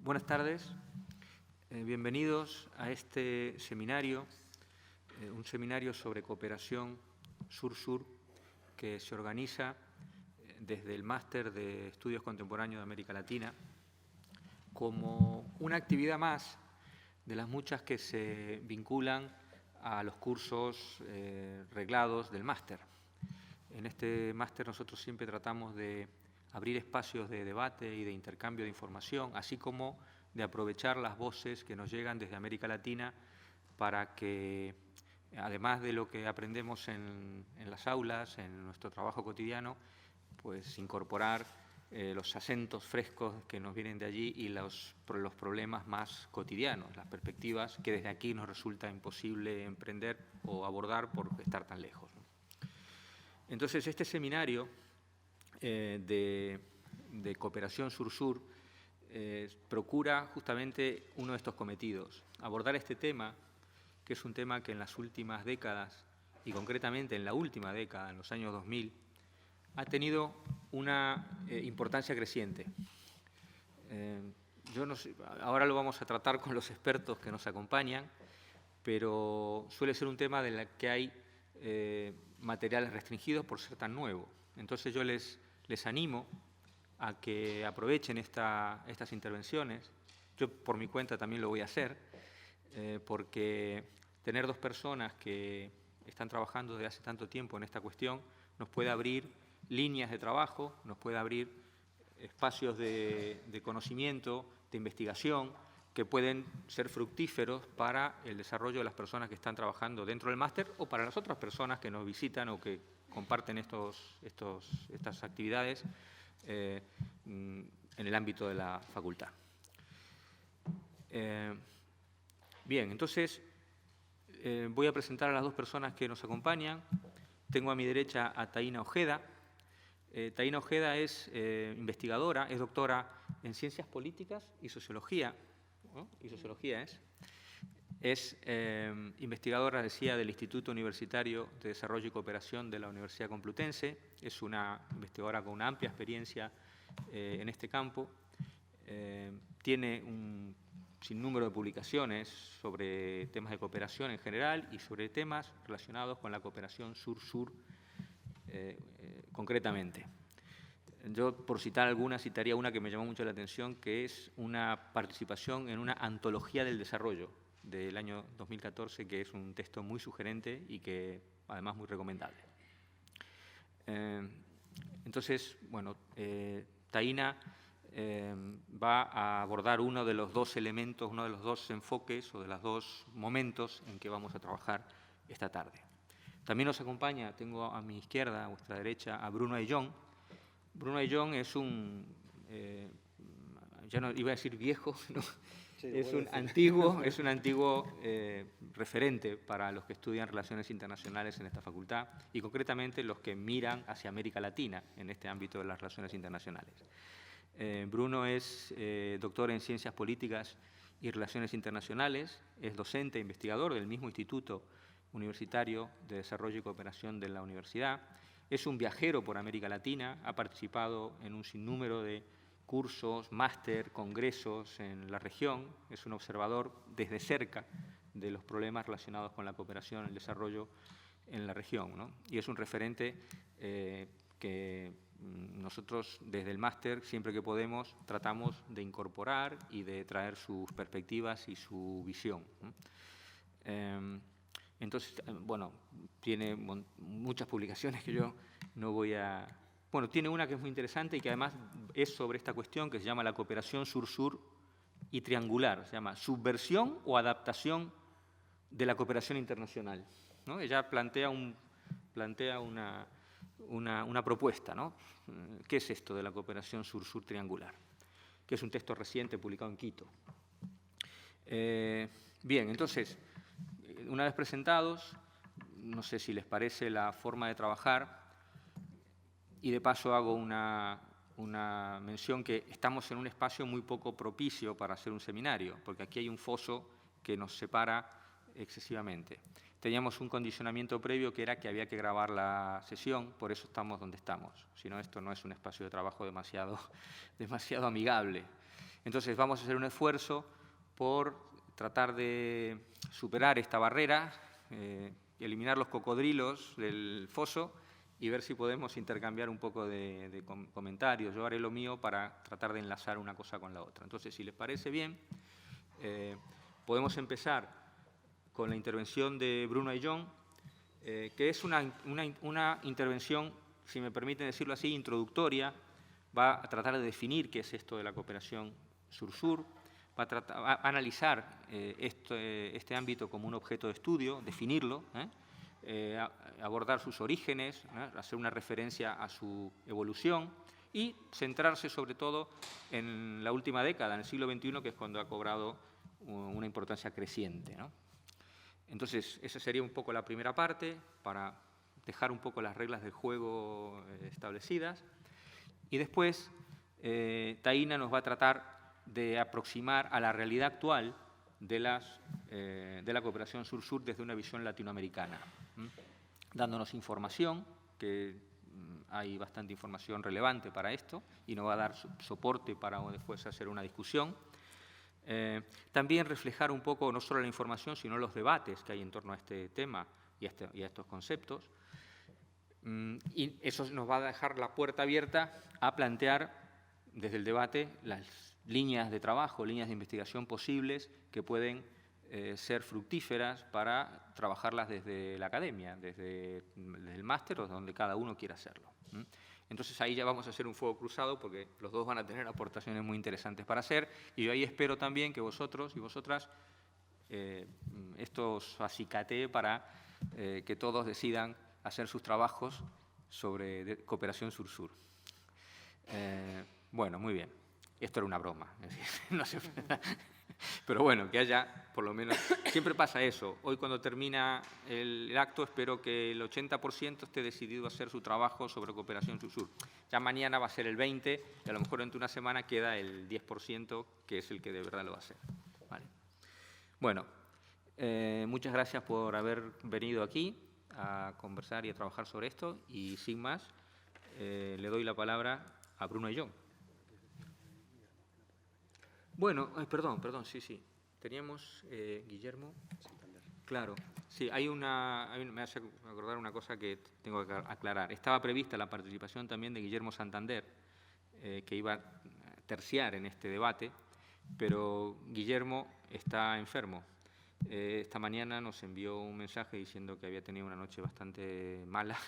Buenas tardes, bienvenidos a este seminario, un seminario sobre cooperación Sur-Sur que se organiza desde el Máster de Estudios Contemporáneos de América Latina como una actividad más de las muchas que se vinculan a los cursos reglados del máster. En este máster nosotros siempre tratamos de abrir espacios de debate y de intercambio de información, así como de aprovechar las voces que nos llegan desde América Latina para que, además de lo que aprendemos en las aulas, en nuestro trabajo cotidiano, pues incorporar los acentos frescos que nos vienen de allí y los problemas más cotidianos, las perspectivas que desde aquí nos resulta imposible emprender o abordar por estar tan lejos. Entonces, este seminario de cooperación Sur-Sur procura justamente uno de estos cometidos, abordar este tema, que es un tema que en las últimas décadas, y concretamente en la última década, en los años 2000, ha tenido una importancia creciente. Yo no sé, ahora lo vamos a tratar con los expertos que nos acompañan, pero suele ser un tema en el que hay materiales restringidos por ser tan nuevo. Entonces yo les animo a que aprovechen estas intervenciones. Yo por mi cuenta también lo voy a hacer, porque tener dos personas que están trabajando desde hace tanto tiempo en esta cuestión nos puede abrir líneas de trabajo, nos puede abrir espacios de conocimiento, de investigación, que pueden ser fructíferos para el desarrollo de las personas que están trabajando dentro del máster o para las otras personas que nos visitan o que comparten estas actividades en el ámbito de la facultad. Bien, entonces voy a presentar a las dos personas que nos acompañan. Tengo a mi derecha a Taina Ojeda. Taina Ojeda es investigadora, es doctora en Ciencias Políticas y Sociología, ¿no? Y Sociología es investigadora, decía, del Instituto Universitario de Desarrollo y Cooperación de la Universidad Complutense. Es una investigadora con una amplia experiencia en este campo. Tiene un sinnúmero de publicaciones sobre temas de cooperación en general y sobre temas relacionados con la cooperación Sur-Sur concretamente. Yo, por citar alguna, citaría una que me llamó mucho la atención, que es una participación en una antología del desarrollo del año 2014, que es un texto muy sugerente y que además muy recomendable. Entonces, bueno, Taina va a abordar uno de los dos elementos, uno de los dos enfoques o de los dos momentos en que vamos a trabajar esta tarde. También nos acompaña, tengo a mi izquierda, a vuestra derecha, a Bruno Ayllón. Bruno Ayllón es un, ya no iba a decir viejo, ¿no? Sí, es un antiguo referente para los que estudian relaciones internacionales en esta facultad y concretamente los que miran hacia América Latina en este ámbito de las relaciones internacionales. Bruno es doctor en Ciencias Políticas y Relaciones Internacionales, es docente e investigador del mismo Instituto Universitario de Desarrollo y Cooperación de la Universidad. Es un viajero por América Latina, ha participado en un sinnúmero de cursos, máster, congresos en la región, es un observador desde cerca de los problemas relacionados con la cooperación y el desarrollo en la región, ¿no? Y es un referente que nosotros desde el máster, siempre que podemos, tratamos de incorporar y de traer sus perspectivas y su visión, ¿no? Entonces, bueno, tiene muchas publicaciones que yo no voy a... Bueno, tiene una que es muy interesante y que además es sobre esta cuestión que se llama la cooperación Sur-Sur y triangular. Se llama subversión o adaptación de la cooperación internacional, ¿no? Ella plantea una propuesta, ¿no? ¿Qué es esto de la cooperación Sur-Sur triangular? Que es un texto reciente publicado en Quito. Bien, entonces, una vez presentados, no sé si les parece la forma de trabajar, y de paso hago una mención que estamos en un espacio muy poco propicio para hacer un seminario, porque aquí hay un foso que nos separa excesivamente. Teníamos un condicionamiento previo que era que había que grabar la sesión, por eso estamos donde estamos. Si no, esto no es un espacio de trabajo demasiado amigable. Entonces, vamos a hacer un esfuerzo por tratar de superar esta barrera, eliminar los cocodrilos del foso y ver si podemos intercambiar un poco de comentarios. Yo haré lo mío para tratar de enlazar una cosa con la otra. Entonces, si les parece bien, podemos empezar con la intervención de Bruno Ayllón, que es una intervención, si me permiten decirlo así, introductoria. Va a tratar de definir qué es esto de la cooperación sur-sur, va a analizar este ámbito como un objeto de estudio, definirlo, abordar sus orígenes, hacer una referencia a su evolución y centrarse sobre todo en la última década, en el siglo XXI, que es cuando ha cobrado una importancia creciente, ¿no? Entonces, esa sería un poco la primera parte, para dejar un poco las reglas del juego establecidas. Y después, Taina nos va a tratar de aproximar a la realidad actual de la cooperación sur-sur desde una visión latinoamericana, dándonos información, que hay bastante información relevante para esto, y nos va a dar soporte para después hacer una discusión. También reflejar un poco no solo la información, sino los debates que hay en torno a este tema y a estos conceptos. Y eso nos va a dejar la puerta abierta a plantear desde el debate las líneas de trabajo, líneas de investigación posibles que pueden ser fructíferas para trabajarlas desde la academia, desde el máster o donde cada uno quiera hacerlo. Entonces ahí ya vamos a hacer un fuego cruzado porque los dos van a tener aportaciones muy interesantes para hacer, y yo ahí espero también que vosotros y vosotras esto os acicatee para que todos decidan hacer sus trabajos sobre cooperación sur-sur. Bueno, muy bien. Esto era una broma. No sé. Pero bueno, que haya, por lo menos, siempre pasa eso. Hoy cuando termina el acto espero que el 80% esté decidido a hacer su trabajo sobre cooperación sur-sur. Ya mañana va a ser el 20% y a lo mejor dentro de una semana queda el 10% que es el que de verdad lo va a hacer. ¿Vale? Bueno, muchas gracias por haber venido aquí a conversar y a trabajar sobre esto, y sin más, le doy la palabra a Bruno Ayllón. Bueno, perdón, sí. Teníamos Guillermo. Claro, sí, me hace acordar una cosa que tengo que aclarar. Estaba prevista la participación también de Guillermo Santander, que iba a terciar en este debate, pero Guillermo está enfermo. Esta mañana nos envió un mensaje diciendo que había tenido una noche bastante mala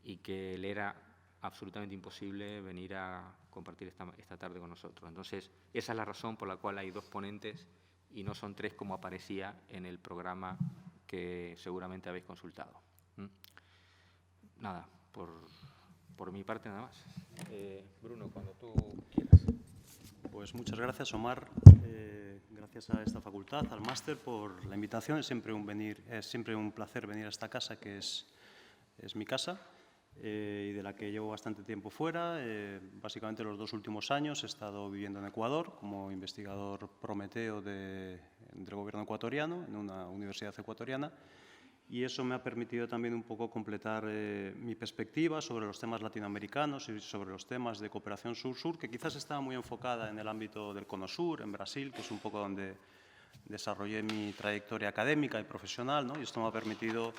y que le era absolutamente imposible venir a compartir esta tarde con nosotros. Entonces, esa es la razón por la cual hay dos ponentes y no son tres como aparecía en el programa que seguramente habéis consultado. Nada, por mi parte nada más. Bruno, cuando tú quieras. Pues muchas gracias, Omar. Gracias a esta facultad, al máster, por la invitación. Es siempre un placer venir a esta casa, que es mi casa, y de la que llevo bastante tiempo fuera. Básicamente los 2 últimos años he estado viviendo en Ecuador como investigador prometeo del gobierno ecuatoriano, en una universidad ecuatoriana, y eso me ha permitido también un poco completar mi perspectiva sobre los temas latinoamericanos y sobre los temas de cooperación sur-sur, que quizás estaba muy enfocada en el ámbito del Cono Sur, en Brasil, que es un poco donde desarrollé mi trayectoria académica y profesional, ¿no? Y esto me ha permitido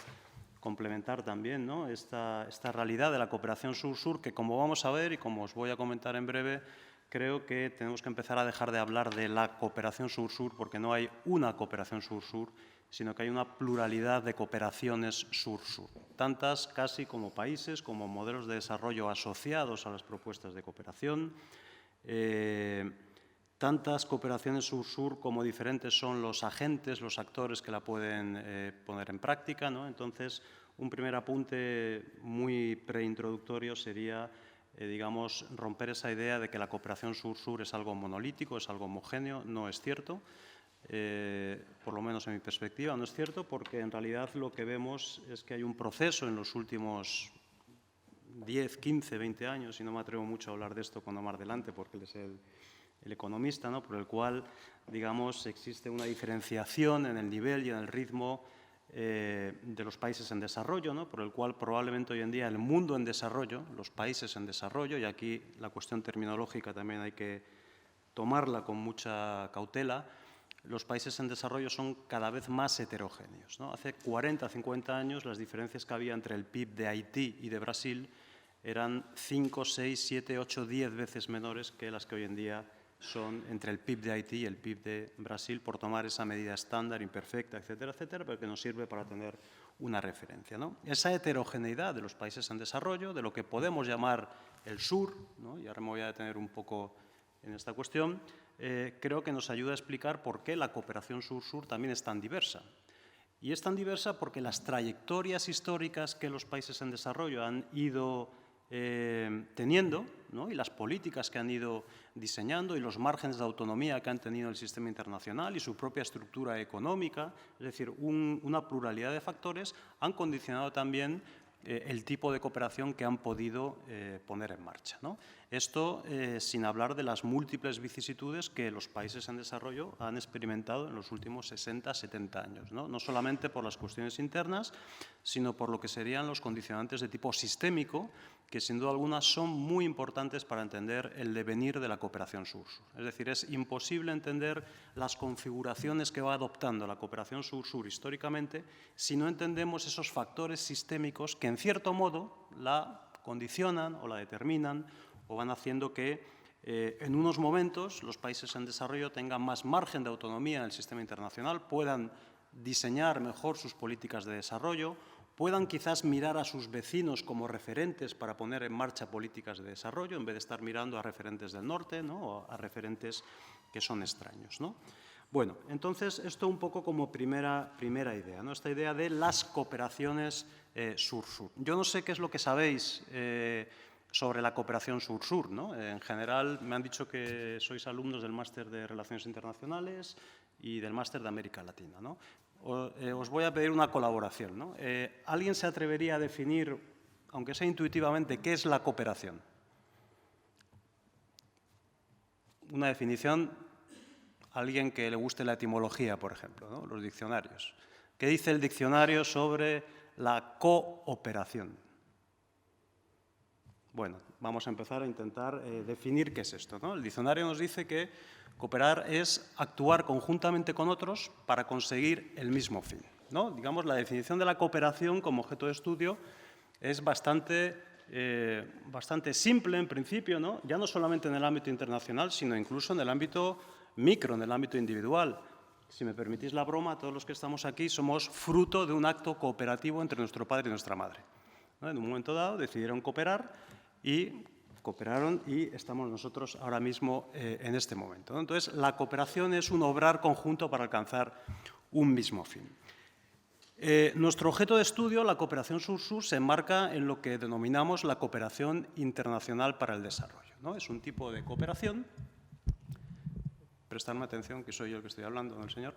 complementar también, ¿no?, esta realidad de la cooperación sur-sur, que, como vamos a ver y como os voy a comentar en breve, creo que tenemos que empezar a dejar de hablar de la cooperación sur-sur, porque no hay una cooperación sur-sur, sino que hay una pluralidad de cooperaciones sur-sur, tantas casi como países, como modelos de desarrollo asociados a las propuestas de cooperación, tantas cooperaciones sur-sur como diferentes son los agentes, los actores que la pueden poner en práctica, ¿no? Entonces, un primer apunte muy preintroductorio sería, digamos, romper esa idea de que la cooperación sur-sur es algo monolítico, es algo homogéneo. No es cierto. Por lo menos en mi perspectiva, no es cierto, porque en realidad lo que vemos es que hay un proceso en los últimos 10, 15, 20 años, y no me atrevo mucho a hablar de esto con Omar delante, porque él es el economista, ¿no?, por el cual, digamos, existe una diferenciación en el nivel y en el ritmo de los países en desarrollo, ¿no?, por el cual probablemente hoy en día el mundo en desarrollo, los países en desarrollo, y aquí la cuestión terminológica también hay que tomarla con mucha cautela, los países en desarrollo son cada vez más heterogéneos, ¿no? Hace 40, 50 años las diferencias que había entre el PIB de Haití y de Brasil eran 5, 6, 7, 8, 10 veces menores que las que hoy en día son entre el PIB de Haití y el PIB de Brasil, por tomar esa medida estándar, imperfecta, etcétera, etcétera, pero que nos sirve para tener una referencia, ¿no? Esa heterogeneidad de los países en desarrollo, de lo que podemos llamar el sur, ¿no? Y ahora me voy a detener un poco en esta cuestión, creo que nos ayuda a explicar por qué la cooperación sur-sur también es tan diversa. Y es tan diversa porque las trayectorias históricas que los países en desarrollo han ido teniendo, ¿no? Y las políticas que han ido diseñando y los márgenes de autonomía que han tenido el sistema internacional y su propia estructura económica, es decir, una pluralidad de factores, han condicionado también el tipo de cooperación que han podido poner en marcha, ¿no? Esto sin hablar de las múltiples vicisitudes que los países en desarrollo han experimentado en los últimos 60, 70 años, ¿no? No solamente por las cuestiones internas, sino por lo que serían los condicionantes de tipo sistémico, que sin duda alguna son muy importantes para entender el devenir de la cooperación sur-sur. Es decir, es imposible entender las configuraciones que va adoptando la cooperación sur-sur históricamente si no entendemos esos factores sistémicos que, en cierto modo, la condicionan o la determinan o van haciendo que en unos momentos los países en desarrollo tengan más margen de autonomía en el sistema internacional, puedan diseñar mejor sus políticas de desarrollo, puedan quizás mirar a sus vecinos como referentes para poner en marcha políticas de desarrollo, en vez de estar mirando a referentes del norte, ¿no? O a referentes que son extraños, ¿no? Bueno, entonces, esto un poco como primera idea, ¿no? Esta idea de las cooperaciones sur-sur. Yo no sé qué es lo que sabéis sobre la cooperación sur-sur, ¿no? En general, me han dicho que sois alumnos del Máster de Relaciones Internacionales y del Máster de América Latina, ¿no? Os voy a pedir una colaboración, ¿no? ¿Alguien se atrevería a definir, aunque sea intuitivamente, qué es la cooperación? Una definición, alguien que le guste la etimología, por ejemplo, ¿no? Los diccionarios. ¿Qué dice el diccionario sobre la cooperación? Bueno, vamos a empezar a intentar definir qué es esto, ¿no? El diccionario nos dice que cooperar es actuar conjuntamente con otros para conseguir el mismo fin, ¿no? Digamos, la definición de la cooperación como objeto de estudio es bastante simple en principio, ¿no? Ya no solamente en el ámbito internacional, sino incluso en el ámbito micro, en el ámbito individual. Si me permitís la broma, todos los que estamos aquí somos fruto de un acto cooperativo entre nuestro padre y nuestra madre, ¿no? En un momento dado decidieron cooperar y cooperaron y estamos nosotros ahora mismo en este momento, ¿no? Entonces, la cooperación es un obrar conjunto para alcanzar un mismo fin. Nuestro objeto de estudio, la cooperación sur-sur, se enmarca en lo que denominamos la cooperación internacional para el desarrollo, ¿no? Es un tipo de cooperación, prestadme atención que soy yo el que estoy hablando, ¿no, el señor?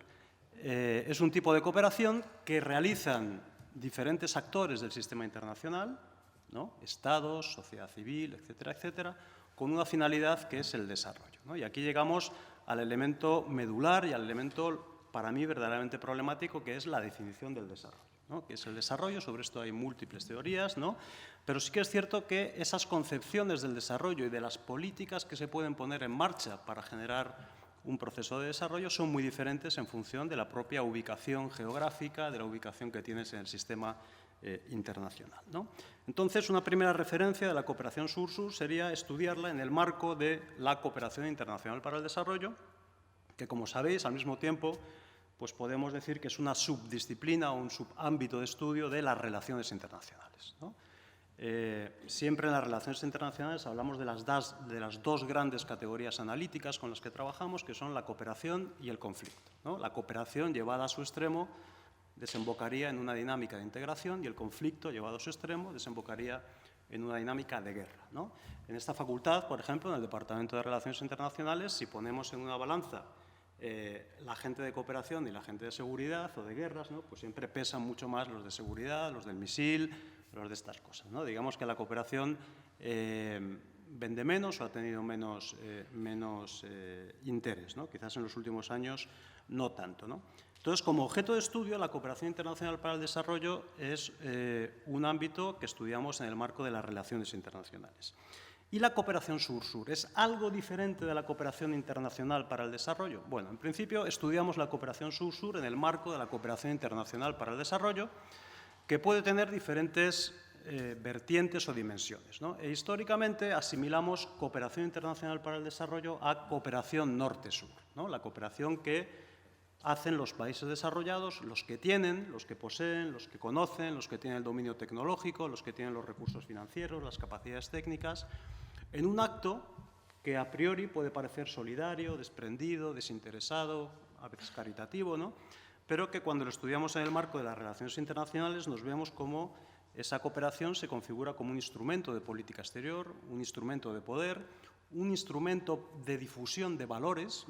Es un tipo de cooperación que realizan diferentes actores del sistema internacional, ¿no? Estados, sociedad civil, etcétera, etcétera, con una finalidad que es el desarrollo, ¿no? Y aquí llegamos al elemento medular y al elemento, para mí, verdaderamente problemático, que es la definición del desarrollo, ¿no? ¿Qué es el desarrollo? Sobre esto hay múltiples teorías, ¿no? Pero sí que es cierto que esas concepciones del desarrollo y de las políticas que se pueden poner en marcha para generar un proceso de desarrollo son muy diferentes en función de la propia ubicación geográfica, de la ubicación que tienes en el sistema internacional, ¿no? Entonces, una primera referencia de la cooperación sur-sur sería estudiarla en el marco de la cooperación internacional para el desarrollo, que, como sabéis, al mismo tiempo, pues podemos decir que es una subdisciplina o un subámbito de estudio de las relaciones internacionales, ¿no? Siempre en las relaciones internacionales hablamos de las dos grandes categorías analíticas con las que trabajamos, que son la cooperación y el conflicto, ¿no? La cooperación llevada a su extremo desembocaría en una dinámica de integración y el conflicto llevado a su extremo desembocaría en una dinámica de guerra, ¿no? En esta facultad, por ejemplo, en el Departamento de Relaciones Internacionales, si ponemos en una balanza la gente de cooperación y la gente de seguridad o de guerras, ¿no? Pues siempre pesan mucho más los de seguridad, los del misil, los de estas cosas, ¿no? Digamos que la cooperación vende menos o ha tenido menos interés, ¿no? Quizás en los últimos años no tanto, ¿no? Entonces, como objeto de estudio, la cooperación internacional para el desarrollo es un ámbito que estudiamos en el marco de las relaciones internacionales. ¿Y la cooperación sur-sur? ¿Es algo diferente de la cooperación internacional para el desarrollo? Bueno, en principio estudiamos la cooperación sur-sur en el marco de la cooperación internacional para el desarrollo, que puede tener diferentes vertientes o dimensiones, ¿no? E históricamente asimilamos cooperación internacional para el desarrollo a cooperación norte-sur, ¿no? La cooperación que hacen los países desarrollados, los que tienen, los que poseen, los que conocen, los que tienen el dominio tecnológico, los que tienen los recursos financieros, las capacidades técnicas, en un acto que a priori puede parecer solidario, desprendido, desinteresado, a veces caritativo, ¿no? Pero que cuando lo estudiamos en el marco de las relaciones internacionales nos vemos como esa cooperación se configura como un instrumento de política exterior, un instrumento de poder, un instrumento de difusión de valores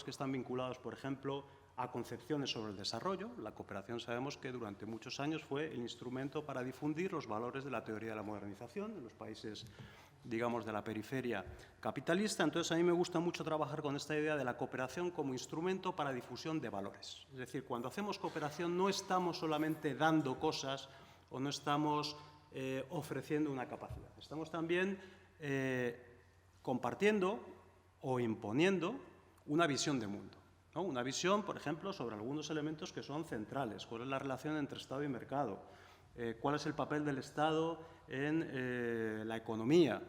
que están vinculados, por ejemplo, a concepciones sobre el desarrollo. La cooperación sabemos que durante muchos años fue el instrumento para difundir los valores de la teoría de la modernización en los países, digamos, de la periferia capitalista. Entonces, a mí me gusta mucho trabajar con esta idea de la cooperación como instrumento para difusión de valores. Es decir, cuando hacemos cooperación no estamos solamente dando cosas o no estamos ofreciendo una capacidad. Estamos también compartiendo o imponiendo una visión de mundo, ¿no? Una visión, por ejemplo, sobre algunos elementos que son centrales. ¿Cuál es la relación entre Estado y mercado? ¿Cuál es el papel del Estado en la economía?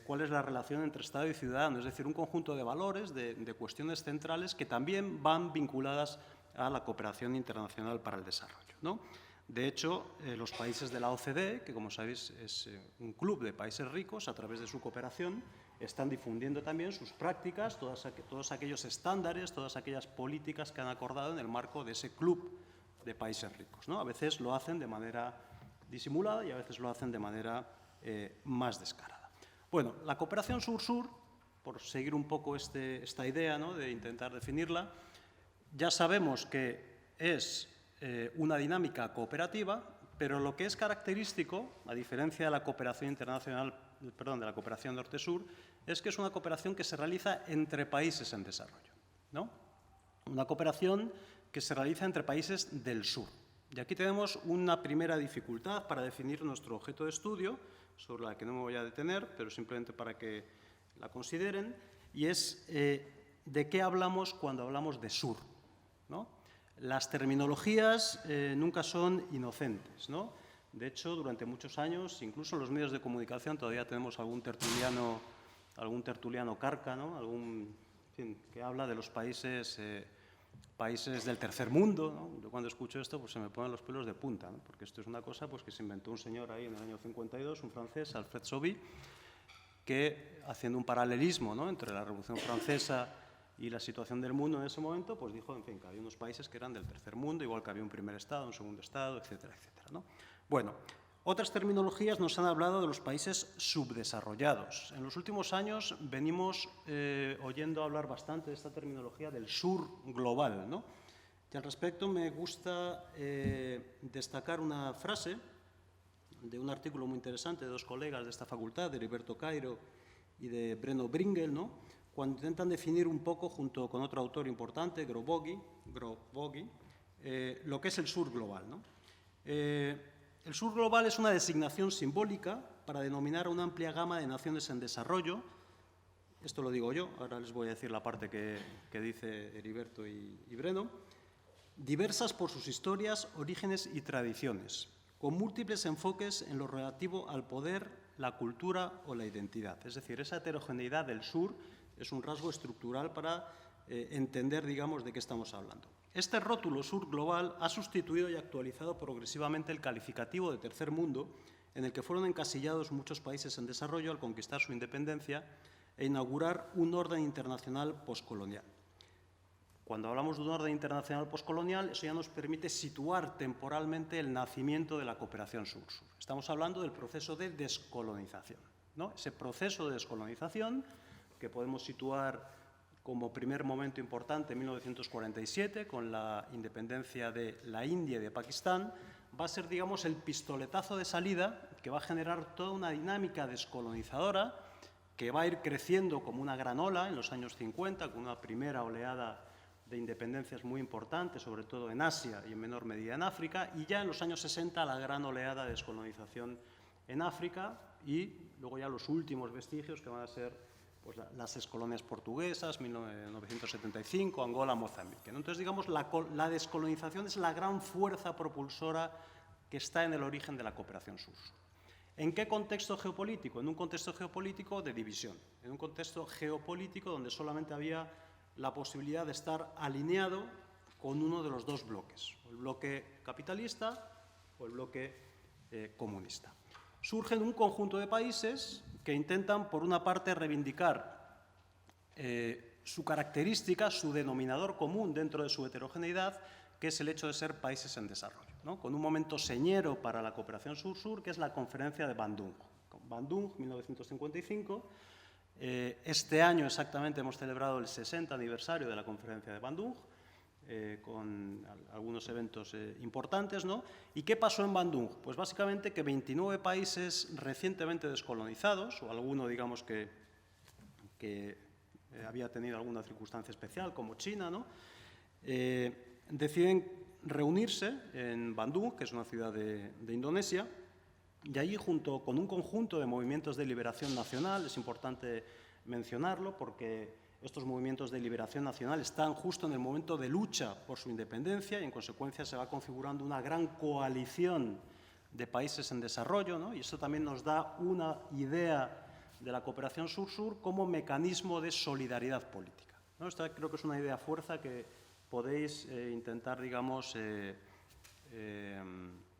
¿Cuál es la relación entre Estado y ciudadano? Es decir, un conjunto de valores, de cuestiones centrales que también van vinculadas a la cooperación internacional para el desarrollo, ¿no? De hecho, los países de la OCDE, que como sabéis es un club de países ricos, a través de su cooperación, están difundiendo también sus prácticas, todos aquellos estándares, todas aquellas políticas que han acordado en el marco de ese club de países ricos, ¿no? A veces lo hacen de manera disimulada y a veces lo hacen de manera más descarada. Bueno, la cooperación sur-sur, por seguir un poco esta idea, ¿no?, de intentar definirla, ya sabemos que es una dinámica cooperativa, pero lo que es característico, a diferencia de la cooperación internacional, perdón, de la cooperación norte-sur, es que es una cooperación que se realiza entre países en desarrollo, ¿no? Una cooperación que se realiza entre países del sur. Y aquí tenemos una primera dificultad para definir nuestro objeto de estudio, sobre la que no me voy a detener, pero simplemente para que la consideren, y es de qué hablamos cuando hablamos de sur, ¿no? Las terminologías nunca son inocentes, ¿no? De hecho, durante muchos años, incluso en los medios de comunicación, todavía tenemos algún tertuliano carca, ¿no? En fin, que habla de los países del tercer mundo, ¿no? Yo cuando escucho esto pues se me ponen los pelos de punta, ¿no? Porque esto es una cosa pues, que se inventó un señor ahí en el año 52, un francés, Alfred Sauvy, que haciendo un paralelismo, ¿no?, entre la Revolución Francesa y la situación del mundo en ese momento, pues dijo, en fin, que había unos países que eran del tercer mundo, igual que había un primer estado, un segundo estado, etcétera, etcétera, ¿no? Bueno, otras terminologías nos han hablado de los países subdesarrollados. En los últimos años venimos oyendo hablar bastante de esta terminología del sur global, ¿no? Y al respecto me gusta destacar una frase de un artículo muy interesante de dos colegas de esta facultad, de Heriberto Cairo y de Breno Bringel, ¿no?, cuando intentan definir un poco, junto con otro autor importante, Groboggi, lo que es el sur global, ¿no? El sur global es una designación simbólica para denominar a una amplia gama de naciones en desarrollo. Esto lo digo yo, ahora les voy a decir la parte que dice Heriberto y Breno. Diversas por sus historias, orígenes y tradiciones, con múltiples enfoques en lo relativo al poder, la cultura o la identidad. Es decir, esa heterogeneidad del sur es un rasgo estructural para entender, digamos, de qué estamos hablando. Este rótulo sur global ha sustituido y actualizado progresivamente el calificativo de tercer mundo, en el que fueron encasillados muchos países en desarrollo al conquistar su independencia e inaugurar un orden internacional poscolonial. Cuando hablamos de un orden internacional poscolonial, eso ya nos permite situar temporalmente el nacimiento de la cooperación sur-sur. Estamos hablando del proceso de descolonización, ¿no? Ese proceso de descolonización que podemos situar como primer momento importante en 1947, con la independencia de la India y de Pakistán, va a ser, digamos, el pistoletazo de salida que va a generar toda una dinámica descolonizadora que va a ir creciendo como una gran ola en los años 50, con una primera oleada de independencias muy importante, sobre todo en Asia y en menor medida en África, y ya en los años 60 la gran oleada de descolonización en África y luego ya los últimos vestigios que van a ser pues, las excolonias portuguesas, 1975, Angola, Mozambique, ¿no? Entonces, digamos, la descolonización es la gran fuerza propulsora que está en el origen de la cooperación sur-sur. ¿En qué contexto geopolítico? En un contexto geopolítico de división, en un contexto geopolítico donde solamente había la posibilidad de estar alineado con uno de los dos bloques, el bloque capitalista o el bloque comunista. Surgen un conjunto de países que intentan, por una parte, reivindicar su característica, su denominador común dentro de su heterogeneidad, que es el hecho de ser países en desarrollo, ¿no? Con un momento señero para la cooperación sur-sur, que es la conferencia de Bandung. Bandung, 1955. Este año exactamente hemos celebrado el 60 aniversario de la conferencia de Bandung, con algunos eventos importantes, ¿no? ¿Y qué pasó en Bandung? Pues básicamente que 29 países recientemente descolonizados, o alguno, digamos, que había tenido alguna circunstancia especial, como China, ¿no? Deciden reunirse en Bandung, que es una ciudad de Indonesia, y allí, junto con un conjunto de movimientos de liberación nacional, es importante mencionarlo porque estos movimientos de liberación nacional están justo en el momento de lucha por su independencia y, en consecuencia, se va configurando una gran coalición de países en desarrollo, ¿no? Y eso también nos da una idea de la cooperación sur-sur como mecanismo de solidaridad política, ¿no? Esta creo que es una idea fuerza que podéis intentar, digamos,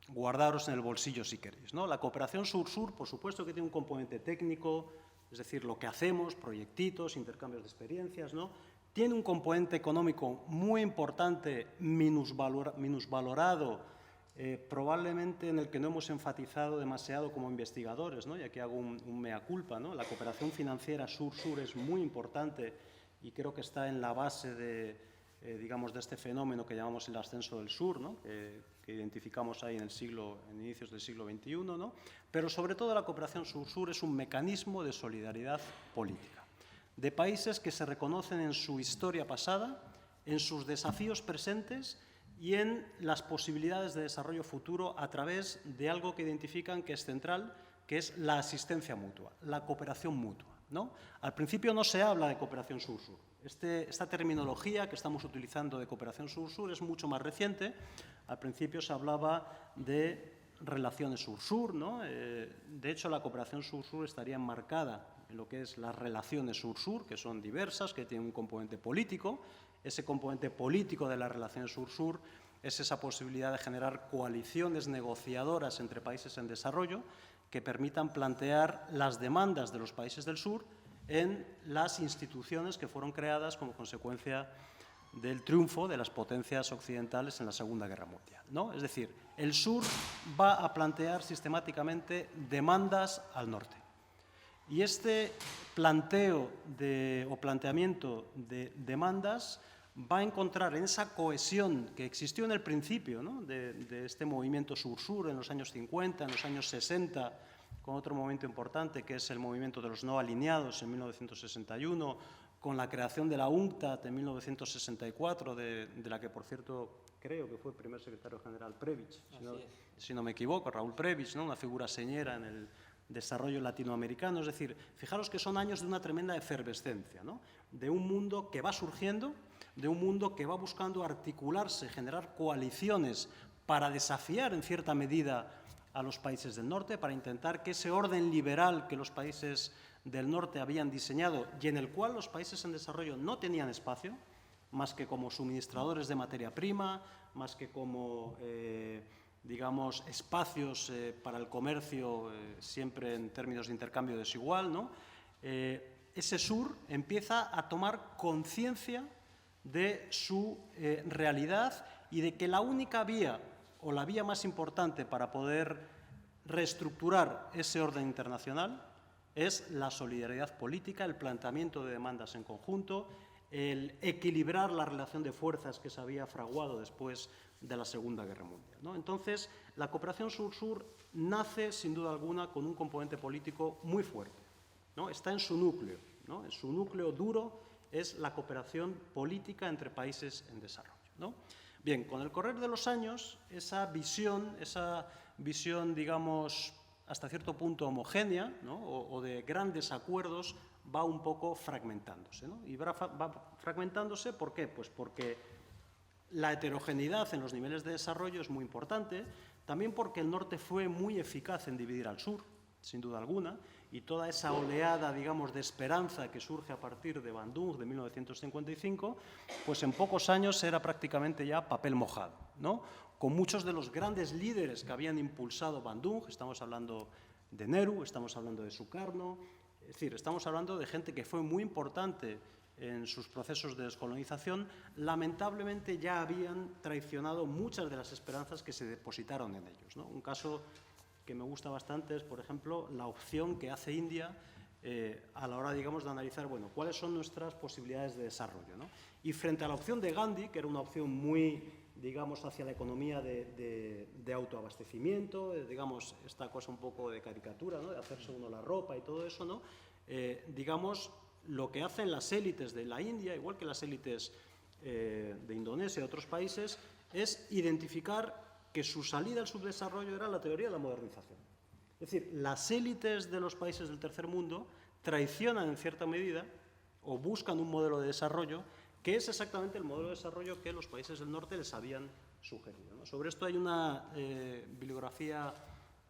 guardaros en el bolsillo si queréis, ¿no? La cooperación sur-sur, por supuesto que tiene un componente técnico, es decir, lo que hacemos, proyectitos, intercambios de experiencias, ¿no? Tiene un componente económico muy importante, minusvalorado, probablemente en el que no hemos enfatizado demasiado como investigadores, ¿no? Y aquí hago un mea culpa, ¿no? La cooperación financiera sur-sur es muy importante y creo que está en la base de, digamos, de este fenómeno que llamamos el ascenso del sur, ¿no? Que identificamos ahí en inicios del siglo XXI, ¿no? Pero sobre todo la cooperación sur-sur es un mecanismo de solidaridad política, de países que se reconocen en su historia pasada, en sus desafíos presentes y en las posibilidades de desarrollo futuro a través de algo que identifican que es central, que es la asistencia mutua, la cooperación mutua, ¿no? Al principio no se habla de cooperación sur-sur. Esta terminología que estamos utilizando de cooperación sur-sur es mucho más reciente. Al principio se hablaba de relaciones sur-sur, ¿no? De hecho, la cooperación sur-sur estaría enmarcada en lo que es las relaciones sur-sur, que son diversas, que tienen un componente político. Ese componente político de las relaciones sur-sur es esa posibilidad de generar coaliciones negociadoras entre países en desarrollo que permitan plantear las demandas de los países del sur en las instituciones que fueron creadas como consecuencia del triunfo de las potencias occidentales en la Segunda Guerra Mundial, ¿no? Es decir, el sur va a plantear sistemáticamente demandas al norte. Y este planteamiento de demandas va a encontrar en esa cohesión que existió en el principio, ¿no? de este movimiento sur-sur en los años 50, en los años 60, con otro momento importante que es el movimiento de los no alineados en 1961, con la creación de la UNCTAD en 1964, de la que, por cierto, creo que fue el primer secretario general Prebisch, si no me equivoco, Raúl Prebisch, ¿no? Una figura señera en el desarrollo latinoamericano. Es decir, fijaros que son años de una tremenda efervescencia, ¿no? De un mundo que va surgiendo, de un mundo que va buscando articularse, generar coaliciones para desafiar en cierta medida a los países del norte, para intentar que ese orden liberal que los países del norte habían diseñado y en el cual los países en desarrollo no tenían espacio, más que como suministradores de materia prima, más que como, digamos, espacios para el comercio, siempre en términos de intercambio desigual, ¿no? Ese sur empieza a tomar conciencia de su realidad y de que la única vía o la vía más importante para poder reestructurar ese orden internacional es la solidaridad política, el planteamiento de demandas en conjunto, el equilibrar la relación de fuerzas que se había fraguado después de la Segunda Guerra Mundial, ¿no? Entonces, la cooperación sur-sur nace, sin duda alguna, con un componente político muy fuerte, ¿no? Está en su núcleo, ¿no? En su núcleo duro es la cooperación política entre países en desarrollo, ¿no? Bien, con el correr de los años, esa visión, digamos, hasta cierto punto homogénea, ¿no? o de grandes acuerdos, va un poco fragmentándose, ¿no? Y va fragmentándose, ¿por qué? Pues porque la heterogeneidad en los niveles de desarrollo es muy importante, también porque el norte fue muy eficaz en dividir al sur, sin duda alguna, y toda esa oleada, digamos, de esperanza que surge a partir de Bandung de 1955, pues en pocos años era prácticamente ya papel mojado, ¿no? Con muchos de los grandes líderes que habían impulsado Bandung, estamos hablando de Nehru, estamos hablando de Sukarno, es decir, estamos hablando de gente que fue muy importante en sus procesos de descolonización, lamentablemente ya habían traicionado muchas de las esperanzas que se depositaron en ellos, ¿no? Un caso que me gusta bastante es, por ejemplo, la opción que hace India a la hora, digamos, de analizar, bueno, cuáles son nuestras posibilidades de desarrollo, ¿no? Y frente a la opción de Gandhi, que era una opción muy, digamos, hacia la economía de autoabastecimiento, digamos, esta cosa un poco de caricatura, ¿no? De hacerse uno la ropa y todo eso, ¿no? Digamos, lo que hacen las élites de la India, igual que las élites de Indonesia y otros países, es identificar que su salida al subdesarrollo era la teoría de la modernización. Es decir, las élites de los países del tercer mundo traicionan en cierta medida o buscan un modelo de desarrollo que es exactamente el modelo de desarrollo que los países del norte les habían sugerido, ¿no? Sobre esto hay una bibliografía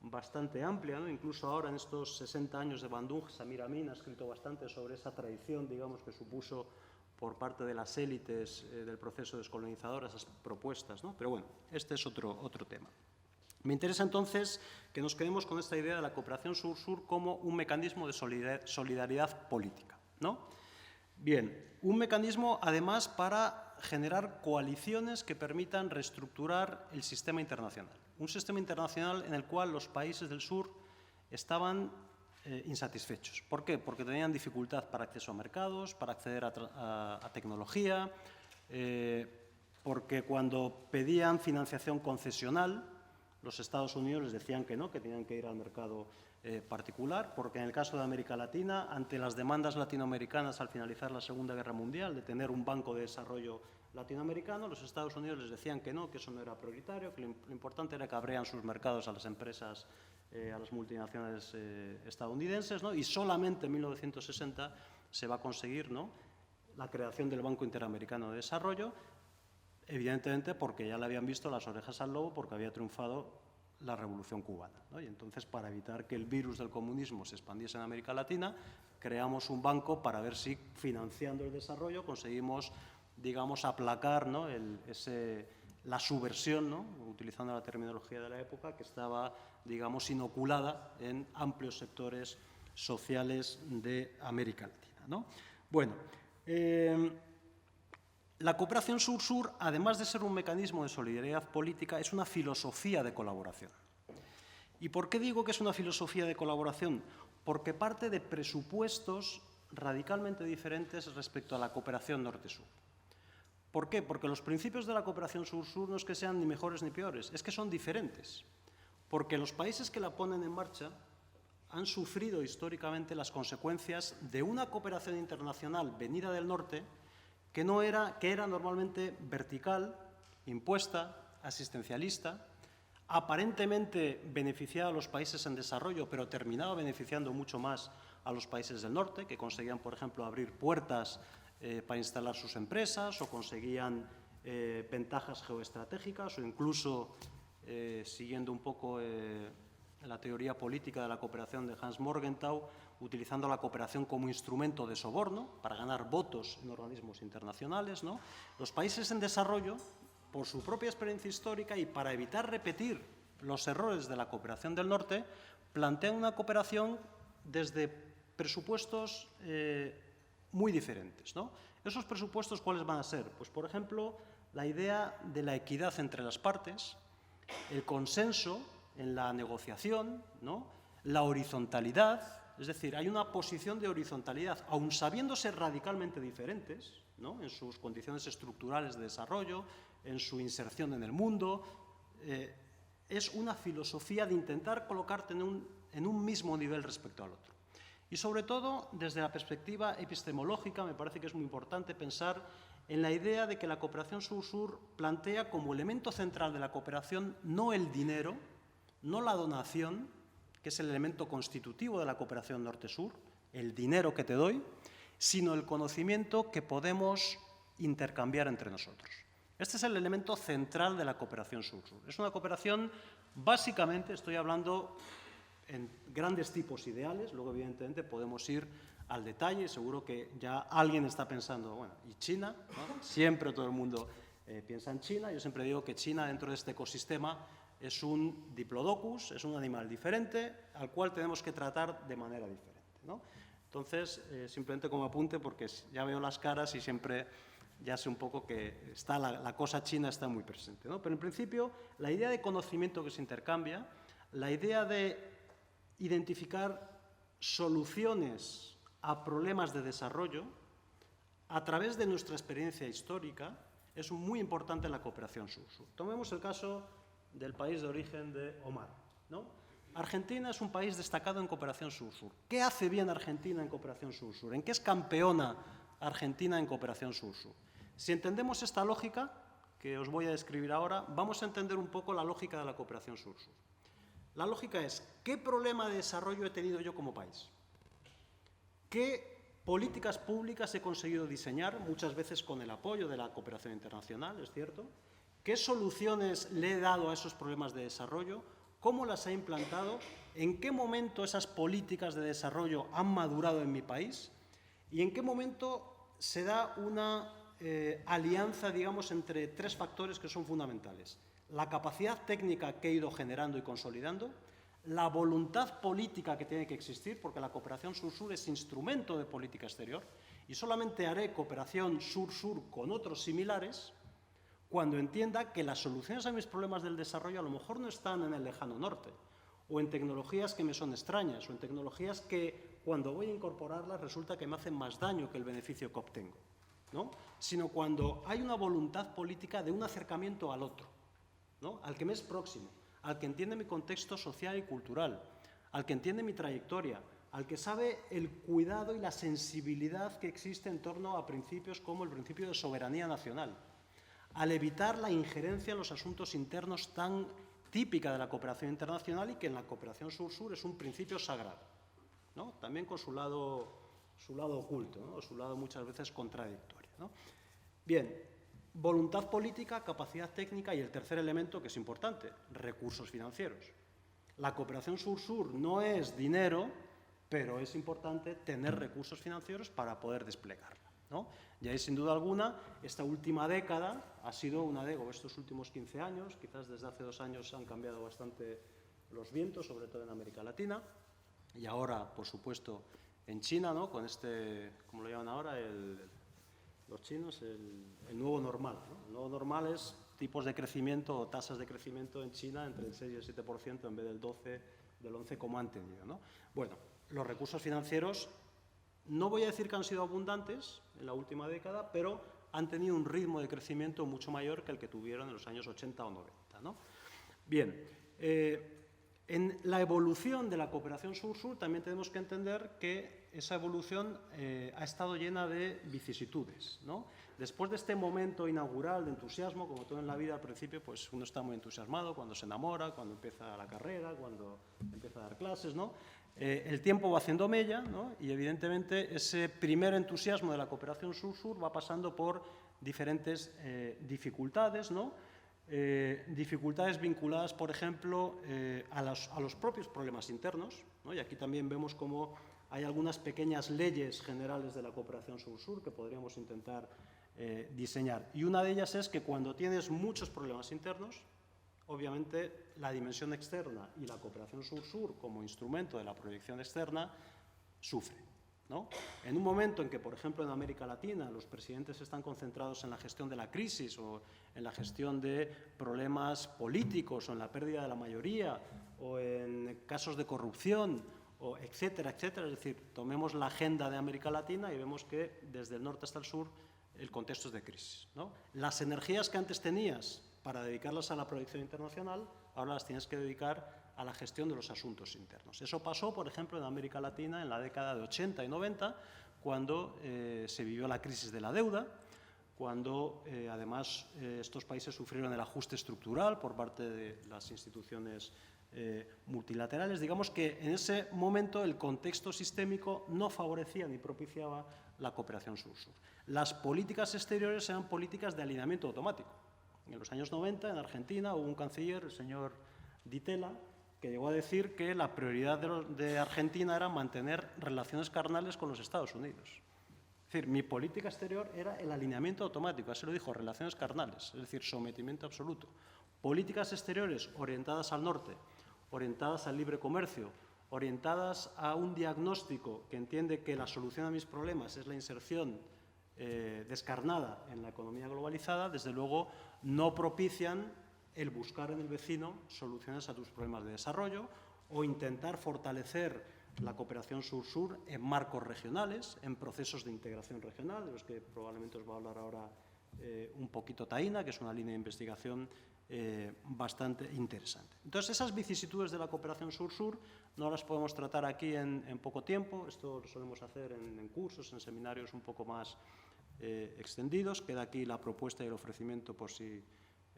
bastante amplia, ¿no? Incluso ahora en estos 60 años de Bandung, Samir Amin ha escrito bastante sobre esa traición, digamos, que supuso por parte de las élites del proceso descolonizador esas propuestas, ¿no? Pero bueno, este es otro tema. Me interesa entonces que nos quedemos con esta idea de la cooperación sur-sur como un mecanismo de solidaridad política, ¿no? Bien, un mecanismo además para generar coaliciones que permitan reestructurar el sistema internacional. Un sistema internacional en el cual los países del sur estaban insatisfechos. ¿Por qué? Porque tenían dificultad para acceso a mercados, para acceder a tecnología, porque cuando pedían financiación concesional, los Estados Unidos les decían que no, que tenían que ir al mercado particular, porque en el caso de América Latina, ante las demandas latinoamericanas al finalizar la Segunda Guerra Mundial de tener un banco de desarrollo latinoamericano, los Estados Unidos les decían que no, que eso no era prioritario, que lo importante era que abrieran sus mercados a las empresas, a las multinacionales estadounidenses, ¿no? Y solamente en 1960 se va a conseguir, ¿no?, la creación del Banco Interamericano de Desarrollo, evidentemente porque ya le habían visto las orejas al lobo porque había triunfado la Revolución Cubana, ¿no? Y entonces, para evitar que el virus del comunismo se expandiese en América Latina, creamos un banco para ver si, financiando el desarrollo, conseguimos, digamos, aplacar, ¿no?, la subversión, ¿no?, utilizando la terminología de la época, que estaba, digamos, inoculada en amplios sectores sociales de América Latina, ¿no? Bueno, la cooperación sur-sur, además de ser un mecanismo de solidaridad política, es una filosofía de colaboración. ¿Y por qué digo que es una filosofía de colaboración? Porque parte de presupuestos radicalmente diferentes respecto a la cooperación norte-sur. ¿Por qué? Porque los principios de la cooperación sur-sur no es que sean ni mejores ni peores, es que son diferentes. Porque los países que la ponen en marcha han sufrido históricamente las consecuencias de una cooperación internacional venida del norte que era normalmente vertical, impuesta, asistencialista, aparentemente beneficiaba a los países en desarrollo, pero terminaba beneficiando mucho más a los países del norte, que conseguían, por ejemplo, abrir puertas para instalar sus empresas, o conseguían ventajas geoestratégicas, o incluso, siguiendo un poco la teoría política de la cooperación de Hans Morgenthau, utilizando la cooperación como instrumento de soborno para ganar votos en organismos internacionales, ¿no? Los países en desarrollo, por su propia experiencia histórica y para evitar repetir los errores de la cooperación del norte, plantean una cooperación desde presupuestos muy diferentes, ¿no? ¿Esos presupuestos cuáles van a ser? Pues, por ejemplo, la idea de la equidad entre las partes, el consenso en la negociación, ¿no?, la horizontalidad. Es decir, hay una posición de horizontalidad, aun sabiéndose radicalmente diferentes, ¿no?, en sus condiciones estructurales de desarrollo, en su inserción en el mundo. Es una filosofía de intentar colocarte en un mismo nivel respecto al otro. Y sobre todo, desde la perspectiva epistemológica, me parece que es muy importante pensar en la idea de que la cooperación sur-sur plantea como elemento central de la cooperación no el dinero, no la donación, que es el elemento constitutivo de la cooperación norte-sur, el dinero que te doy, sino el conocimiento que podemos intercambiar entre nosotros. Este es el elemento central de la cooperación sur-sur. Es una cooperación, básicamente, estoy hablando en grandes tipos ideales, luego evidentemente podemos ir al detalle, seguro que ya alguien está pensando, bueno, ¿y China? ¿No? Siempre todo el mundo piensa en China, yo siempre digo que China dentro de este ecosistema es un diplodocus, es un animal diferente al cual tenemos que tratar de manera diferente, ¿no? Entonces, simplemente como apunte, porque ya veo las caras y siempre ya sé un poco que está la cosa china está muy presente, ¿no? Pero en principio, la idea de conocimiento que se intercambia, la idea de identificar soluciones a problemas de desarrollo a través de nuestra experiencia histórica es muy importante en la cooperación sur-sur. Tomemos el caso del país de origen de Omar, ¿no? Argentina es un país destacado en cooperación sur-sur. ¿Qué hace bien Argentina en cooperación sur-sur? ¿En qué es campeona Argentina en cooperación sur-sur? Si entendemos esta lógica, que os voy a describir ahora, vamos a entender un poco la lógica de la cooperación sur-sur. La lógica es, ¿qué problema de desarrollo he tenido yo como país? ¿Qué políticas públicas he conseguido diseñar, muchas veces con el apoyo de la cooperación internacional, es cierto? ¿Qué soluciones le he dado a esos problemas de desarrollo? ¿Cómo las he implantado? ¿En qué momento esas políticas de desarrollo han madurado en mi país? ¿Y en qué momento se da una alianza, digamos, entre tres factores que son fundamentales? La capacidad técnica que he ido generando y consolidando, la voluntad política que tiene que existir, porque la cooperación sur-sur es instrumento de política exterior, y solamente haré cooperación sur-sur con otros similares cuando entienda que las soluciones a mis problemas del desarrollo a lo mejor no están en el lejano norte, o en tecnologías que me son extrañas, o en tecnologías que cuando voy a incorporarlas resulta que me hacen más daño que el beneficio que obtengo, ¿no? Sino cuando hay una voluntad política de un acercamiento al otro, ¿no? Al que me es próximo, al que entiende mi contexto social y cultural, al que entiende mi trayectoria, al que sabe el cuidado y la sensibilidad que existe en torno a principios como el principio de soberanía nacional, al evitar la injerencia en los asuntos internos tan típica de la cooperación internacional y que en la cooperación sur-sur es un principio sagrado, ¿no? También con su lado oculto, ¿no? O su lado muchas veces contradictorio, ¿no? Bien, voluntad política, capacidad técnica y el tercer elemento que es importante, recursos financieros. La cooperación sur-sur no es dinero, pero es importante tener recursos financieros para poder desplegarla, ¿no? Y ahí, sin duda alguna, esta última década ha sido una década, estos últimos 15 años, quizás desde hace 2 años han cambiado bastante los vientos, sobre todo en América Latina, y ahora, por supuesto, en China, ¿no? Con este, ¿cómo lo llaman ahora? Los chinos, el nuevo normal, ¿no? El nuevo normal es tipos de crecimiento o tasas de crecimiento en China entre el 6 y el 7% en vez del 12, del 11 como han tenido, ¿no? Bueno, los recursos financieros no voy a decir que han sido abundantes en la última década, pero han tenido un ritmo de crecimiento mucho mayor que el que tuvieron en los años 80 o 90, ¿no? Bien, en la evolución de la cooperación sur-sur también tenemos que entender que esa evolución ha estado llena de vicisitudes, ¿no? Después de este momento inaugural de entusiasmo, como todo en la vida al principio, pues uno está muy entusiasmado cuando se enamora, cuando empieza la carrera, cuando empieza a dar clases, ¿no? El tiempo va haciendo mella, ¿no? Y evidentemente ese primer entusiasmo de la cooperación sur-sur va pasando por diferentes dificultades, ¿no? Dificultades vinculadas, por ejemplo, a los propios problemas internos, ¿no? Y aquí también vemos cómo hay algunas pequeñas leyes generales de la cooperación sur-sur que podríamos intentar diseñar. Y una de ellas es que cuando tienes muchos problemas internos, obviamente la dimensión externa y la cooperación sur-sur como instrumento de la proyección externa sufre, ¿no? En un momento en que, por ejemplo, en América Latina los presidentes están concentrados en la gestión de la crisis o en la gestión de problemas políticos o en la pérdida de la mayoría o en casos de corrupción, o etcétera, etcétera, es decir, tomemos la agenda de América Latina y vemos que desde el norte hasta el sur el contexto es de crisis, ¿no? Las energías que antes tenías para dedicarlas a la proyección internacional, ahora las tienes que dedicar a la gestión de los asuntos internos. Eso pasó, por ejemplo, en América Latina en la década de 80 y 90, cuando se vivió la crisis de la deuda, cuando además estos países sufrieron el ajuste estructural por parte de las instituciones multilaterales. Digamos que en ese momento el contexto sistémico no favorecía ni propiciaba la cooperación sur-sur. Las políticas exteriores eran políticas de alineamiento automático. En los años 90, en Argentina, hubo un canciller, el señor Di Tella, que llegó a decir que la prioridad de Argentina era mantener relaciones carnales con los Estados Unidos. Es decir, mi política exterior era el alineamiento automático, así lo dijo, relaciones carnales, es decir, sometimiento absoluto. Políticas exteriores orientadas al norte, orientadas al libre comercio, orientadas a un diagnóstico que entiende que la solución a mis problemas es la inserción descarnada en la economía globalizada, desde luego no propician el buscar en el vecino soluciones a tus problemas de desarrollo o intentar fortalecer la cooperación sur-sur en marcos regionales, en procesos de integración regional, de los que probablemente os va a hablar ahora un poquito Taina, que es una línea de investigación bastante interesante. Entonces, esas vicisitudes de la cooperación sur-sur no las podemos tratar aquí en poco tiempo. Esto lo solemos hacer en cursos, en seminarios un poco más extendidos. Queda aquí la propuesta y el ofrecimiento por si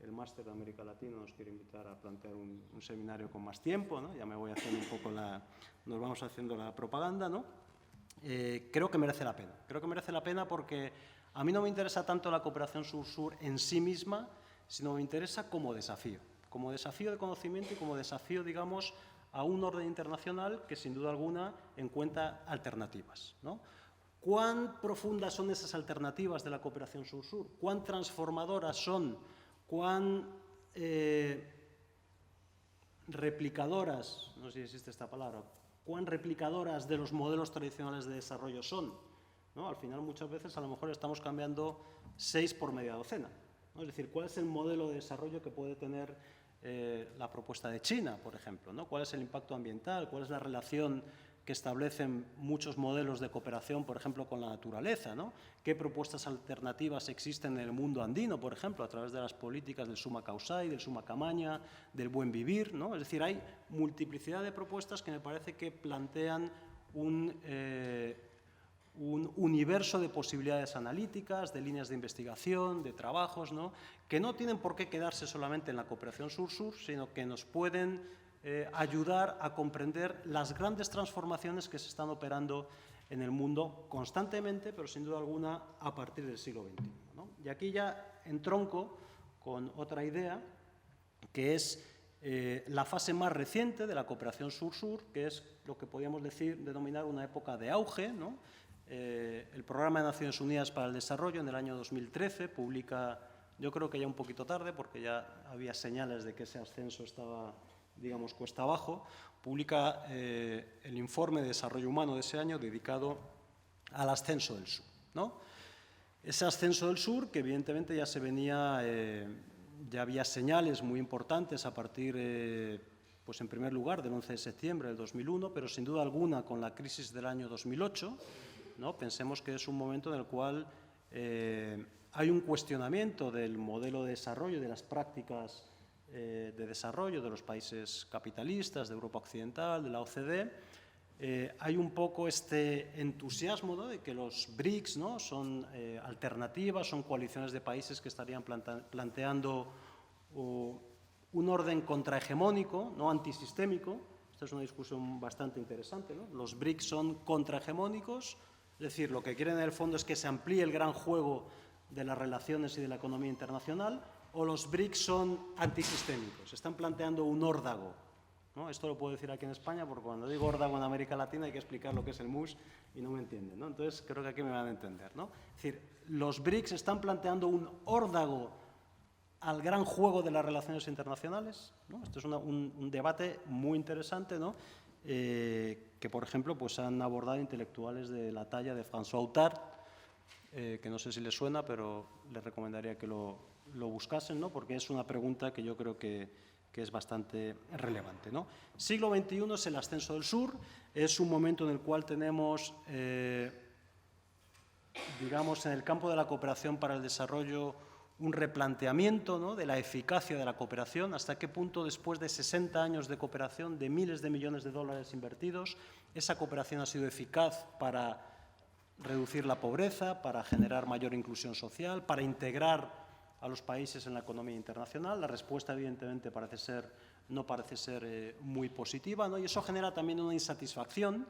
el máster de América Latina nos quiere invitar a plantear un seminario con más tiempo, ¿no? Ya me voy haciendo un poco nos vamos haciendo la propaganda, ¿no? Creo que merece la pena. Creo que merece la pena porque a mí no me interesa tanto la cooperación sur-sur en sí misma, sino me interesa como desafío de conocimiento y como desafío, digamos, a un orden internacional que, sin duda alguna, encuentra alternativas, ¿no? ¿Cuán profundas son esas alternativas de la cooperación sur-sur? ¿Cuán transformadoras son? ¿Cuán replicadoras, no sé si existe esta palabra, cuán replicadoras de los modelos tradicionales de desarrollo son? ¿No? Al final, muchas veces, a lo mejor estamos cambiando 6 por media docena, ¿no? Es decir, ¿cuál es el modelo de desarrollo que puede tener la propuesta de China, por ejemplo, ¿no? ¿Cuál es el impacto ambiental? ¿Cuál es la relación que establecen muchos modelos de cooperación, por ejemplo, con la naturaleza, ¿no? ¿Qué propuestas alternativas existen en el mundo andino, por ejemplo, a través de las políticas del Summa Causai, del Summa Camaña, del buen vivir, ¿no? Es decir, hay multiplicidad de propuestas que me parece que plantean un universo de posibilidades analíticas, de líneas de investigación, de trabajos, ¿no? Que no tienen por qué quedarse solamente en la cooperación sur-sur, sino que nos pueden ayudar a comprender las grandes transformaciones que se están operando en el mundo constantemente, pero sin duda alguna a partir del siglo XXI, ¿no? Y aquí ya entronco con otra idea, que es la fase más reciente de la cooperación sur-sur, que es lo que podríamos denominar una época de auge, ¿no? El Programa de Naciones Unidas para el Desarrollo en el año 2013 publica, yo creo que ya un poquito tarde, porque ya había señales de que ese ascenso estaba, digamos, cuesta abajo, publica el informe de desarrollo humano de ese año dedicado al ascenso del sur, ¿no? Ese ascenso del sur, que evidentemente ya se venía, ya había señales muy importantes a partir, pues en primer lugar, del 11 de septiembre del 2001, pero sin duda alguna con la crisis del año 2008, ¿no? Pensemos que es un momento en el cual hay un cuestionamiento del modelo de desarrollo, de las prácticas de desarrollo de los países capitalistas, de Europa Occidental, de la OCDE. Hay un poco este entusiasmo, ¿no? De que los BRICS, ¿no? Son alternativas, son coaliciones de países que estarían planteando un orden contrahegemónico, no antisistémico. Esta es una discusión bastante interesante, ¿no? Los BRICS son contrahegemónicos, es decir, lo que quieren en el fondo es que se amplíe el gran juego de las relaciones y de la economía internacional, o los BRICS son antisistémicos, están planteando un órdago, ¿no? Esto lo puedo decir aquí en España porque cuando digo órdago en América Latina hay que explicar lo que es el MUS y no me entienden, ¿no? Entonces creo que aquí me van a entender, ¿no? Es decir, los BRICS están planteando un órdago al gran juego de las relaciones internacionales, ¿no? Esto es un debate muy interesante, ¿no? Que, por ejemplo, pues han abordado intelectuales de la talla de François Outard, que no sé si les suena, pero les recomendaría que lo buscasen, ¿no? Porque es una pregunta que yo creo que es bastante relevante, ¿no? Siglo XXI es el ascenso del sur, es un momento en el cual tenemos, digamos, en el campo de la cooperación para el desarrollo, un replanteamiento, ¿no? De la eficacia de la cooperación, hasta qué punto después de 60 años de cooperación, de miles de millones de dólares invertidos, esa cooperación ha sido eficaz para reducir la pobreza, para generar mayor inclusión social, para integrar a los países en la economía internacional. La respuesta, evidentemente, parece ser no parece ser muy positiva, ¿no? Y eso genera también una insatisfacción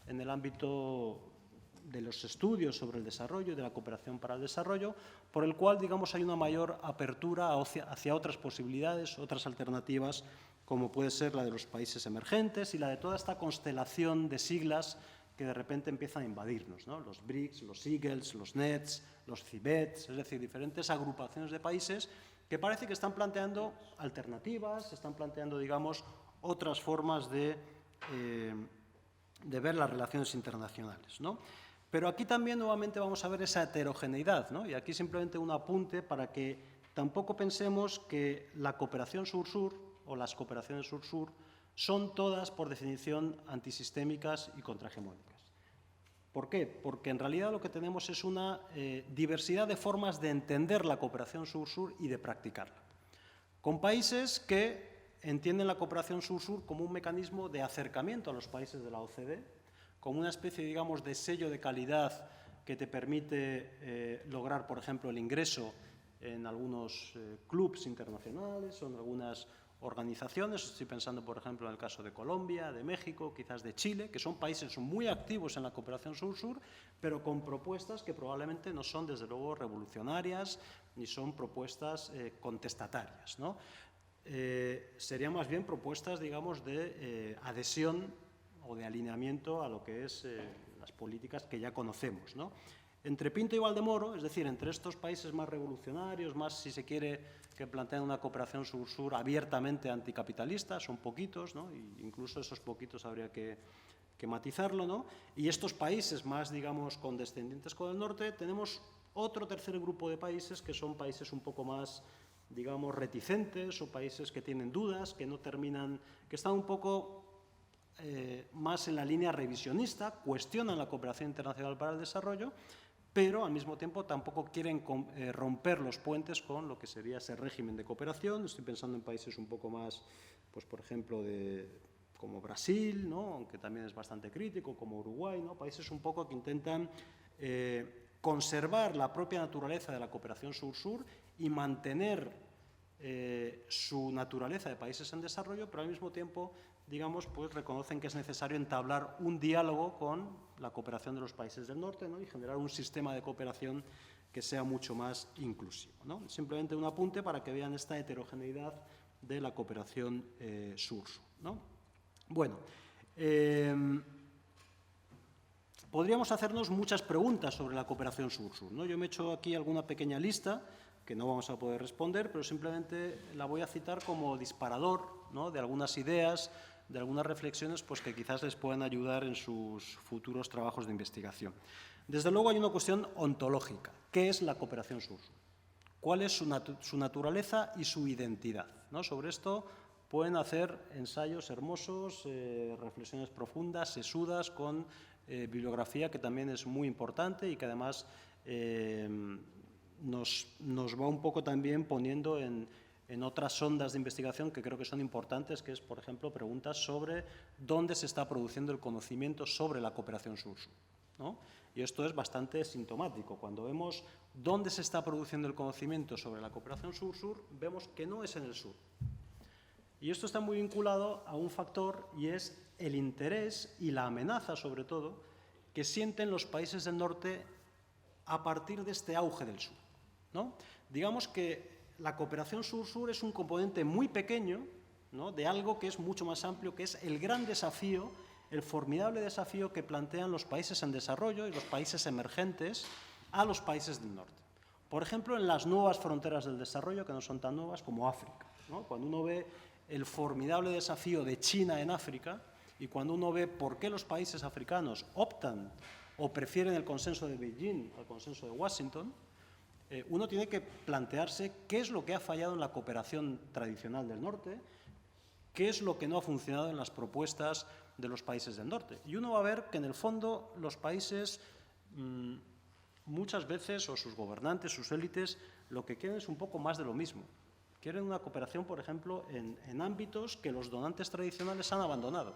en el ámbito de los estudios sobre el desarrollo y de la cooperación para el desarrollo, por el cual, digamos, hay una mayor apertura hacia otras posibilidades, otras alternativas, como puede ser la de los países emergentes y la de toda esta constelación de siglas que de repente empiezan a invadirnos, ¿no? Los BRICS, los EAGLES, los NETs, los CIBETs, es decir, diferentes agrupaciones de países que parece que están planteando alternativas, están planteando, digamos, otras formas de ver las relaciones internacionales, ¿no? Pero aquí también nuevamente vamos a ver esa heterogeneidad, ¿no? Y aquí simplemente un apunte para que tampoco pensemos que la cooperación sur-sur o las cooperaciones sur-sur son todas, por definición, antisistémicas y contrahegemónicas. ¿Por qué? Porque en realidad lo que tenemos es una diversidad de formas de entender la cooperación sur-sur y de practicarla. Con países que entienden la cooperación sur-sur como un mecanismo de acercamiento a los países de la OCDE, como una especie, digamos, de sello de calidad que te permite lograr, por ejemplo, el ingreso en algunos clubs internacionales o en algunas organizaciones. Estoy pensando, por ejemplo, en el caso de Colombia, de México, quizás de Chile, que son países muy activos en la cooperación sur-sur, pero con propuestas que probablemente no son, desde luego, revolucionarias ni son propuestas contestatarias, ¿no? Serían más bien propuestas, digamos, de adhesión o de alineamiento a lo que es las políticas que ya conocemos, ¿no? Entre Pinto y Valdemoro, es decir, entre estos países más revolucionarios, más, si se quiere, que plantean una cooperación sur-sur abiertamente anticapitalista, son poquitos, ¿no? Y incluso esos poquitos habría que matizarlo, ¿no? Y estos países más, digamos, condescendientes con el norte, tenemos otro tercer grupo de países que son países un poco más, digamos, reticentes o países que tienen dudas, que no terminan, que están un poco más en la línea revisionista, cuestionan la cooperación internacional para el desarrollo, pero al mismo tiempo tampoco quieren romper los puentes con lo que sería ese régimen de cooperación. Estoy pensando en países un poco más, pues por ejemplo, como Brasil, ¿no? Aunque también es bastante crítico, como Uruguay, ¿no? Países un poco que intentan conservar la propia naturaleza de la cooperación sur-sur y mantener su naturaleza de países en desarrollo, pero al mismo tiempo, digamos, pues reconocen que es necesario entablar un diálogo con la cooperación de los países del norte, ¿no? Y generar un sistema de cooperación que sea mucho más inclusivo, ¿no? Simplemente un apunte para que vean esta heterogeneidad de la cooperación sur-sur, ¿no? Bueno, podríamos hacernos muchas preguntas sobre la cooperación sur-sur, ¿no? Yo me he hecho aquí alguna pequeña lista que no vamos a poder responder, pero simplemente la voy a citar como disparador, ¿no? De algunas ideas, de algunas reflexiones, pues que quizás les puedan ayudar en sus futuros trabajos de investigación. Desde luego hay una cuestión ontológica. ¿Qué es la cooperación sur-sur? ¿Cuál es su naturaleza y su identidad? ¿No? Sobre esto pueden hacer ensayos hermosos, reflexiones profundas, sesudas, con bibliografía que también es muy importante y que además nos va un poco también poniendo en otras ondas de investigación que creo que son importantes, que es, por ejemplo, preguntas sobre dónde se está produciendo el conocimiento sobre la cooperación sur-sur, ¿no? Y esto es bastante sintomático. Cuando vemos dónde se está produciendo el conocimiento sobre la cooperación sur-sur, vemos que no es en el sur. Y esto está muy vinculado a un factor, y es el interés y la amenaza, sobre todo, que sienten los países del norte a partir de este auge del sur, ¿no? Digamos que la cooperación sur-sur es un componente muy pequeño, ¿no? De algo que es mucho más amplio, que es el gran desafío, el formidable desafío que plantean los países en desarrollo y los países emergentes a los países del norte. Por ejemplo, en las nuevas fronteras del desarrollo, que no son tan nuevas, como África, ¿no? Cuando uno ve el formidable desafío de China en África y cuando uno ve por qué los países africanos optan o prefieren el consenso de Beijing al consenso de Washington, uno tiene que plantearse qué es lo que ha fallado en la cooperación tradicional del norte, qué es lo que no ha funcionado en las propuestas de los países del norte. Y uno va a ver que, en el fondo, los países muchas veces, o sus gobernantes, sus élites, lo que quieren es un poco más de lo mismo. Quieren una cooperación, por ejemplo, en ámbitos que los donantes tradicionales han abandonado.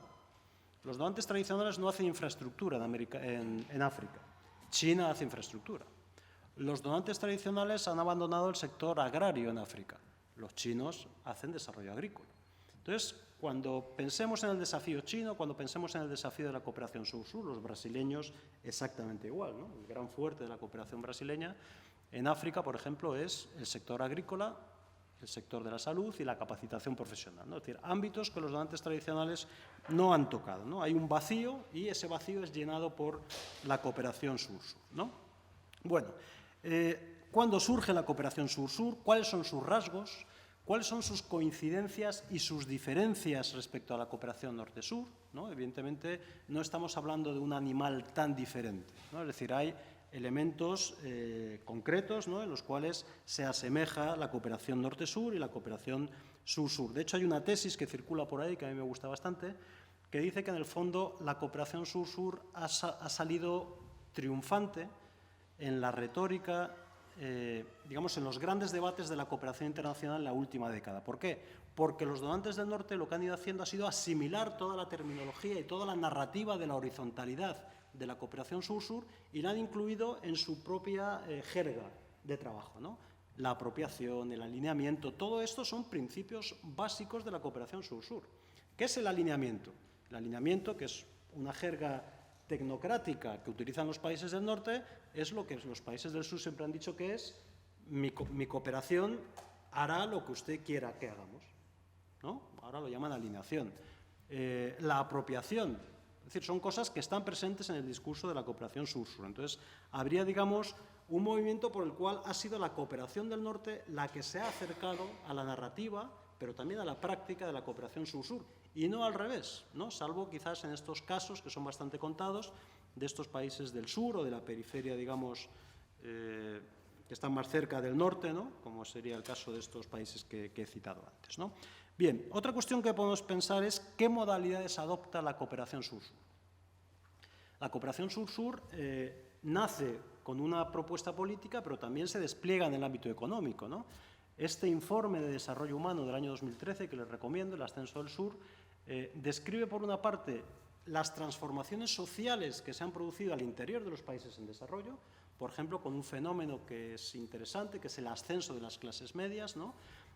Los donantes tradicionales no hacen infraestructura en África. China hace infraestructura. Los donantes tradicionales han abandonado el sector agrario en África. Los chinos hacen desarrollo agrícola. Entonces, cuando pensemos en el desafío chino, cuando pensemos en el desafío de la cooperación sur-sur, los brasileños exactamente igual, ¿no? El gran fuerte de la cooperación brasileña en África, por ejemplo, es el sector agrícola, el sector de la salud y la capacitación profesional, ¿no? Es decir, ámbitos que los donantes tradicionales no han tocado, ¿no? Hay un vacío y ese vacío es llenado por la cooperación sur-sur, ¿no? Bueno, ¿cuándo surge la cooperación sur-sur? ¿Cuáles son sus rasgos? ¿Cuáles son sus coincidencias y sus diferencias respecto a la cooperación norte-sur? ¿No? Evidentemente, no estamos hablando de un animal tan diferente, ¿no? Es decir, hay elementos concretos, ¿no?, en los cuales se asemeja la cooperación norte-sur y la cooperación sur-sur. De hecho, hay una tesis que circula por ahí, que a mí me gusta bastante, que dice que, en el fondo, la cooperación sur-sur ha salido triunfante en la retórica, digamos, en los grandes debates de la cooperación internacional en la última década. ¿Por qué? Porque los donantes del norte lo que han ido haciendo ha sido asimilar toda la terminología y toda la narrativa de la horizontalidad de la cooperación sur-sur y la han incluido en su propia jerga de trabajo, ¿no? La apropiación, el alineamiento, todo esto son principios básicos de la cooperación sur-sur. ¿Qué es el alineamiento? El alineamiento, que es una jerga tecnocrática que utilizan los países del norte, es lo que los países del sur siempre han dicho que es mi cooperación hará lo que usted quiera que hagamos, ¿no? Ahora lo llaman alineación. La apropiación, es decir, son cosas que están presentes en el discurso de la cooperación sur-sur. Entonces, habría, digamos, un movimiento por el cual ha sido la cooperación del norte la que se ha acercado a la narrativa, pero también a la práctica de la cooperación sur-sur, y no al revés, ¿no? Salvo quizás en estos casos, que son bastante contados, de estos países del sur o de la periferia, digamos, que están más cerca del norte, ¿no?, como sería el caso de estos países que he citado antes, ¿no? Bien, otra cuestión que podemos pensar es qué modalidades adopta la cooperación sur-sur. La cooperación sur-sur nace con una propuesta política, pero también se despliega en el ámbito económico, ¿no? Este informe de desarrollo humano del año 2013, que les recomiendo, El ascenso del sur, describe, por una parte, las transformaciones sociales que se han producido al interior de los países en desarrollo, por ejemplo, con un fenómeno que es interesante, que es el ascenso de las clases medias, ¿no?,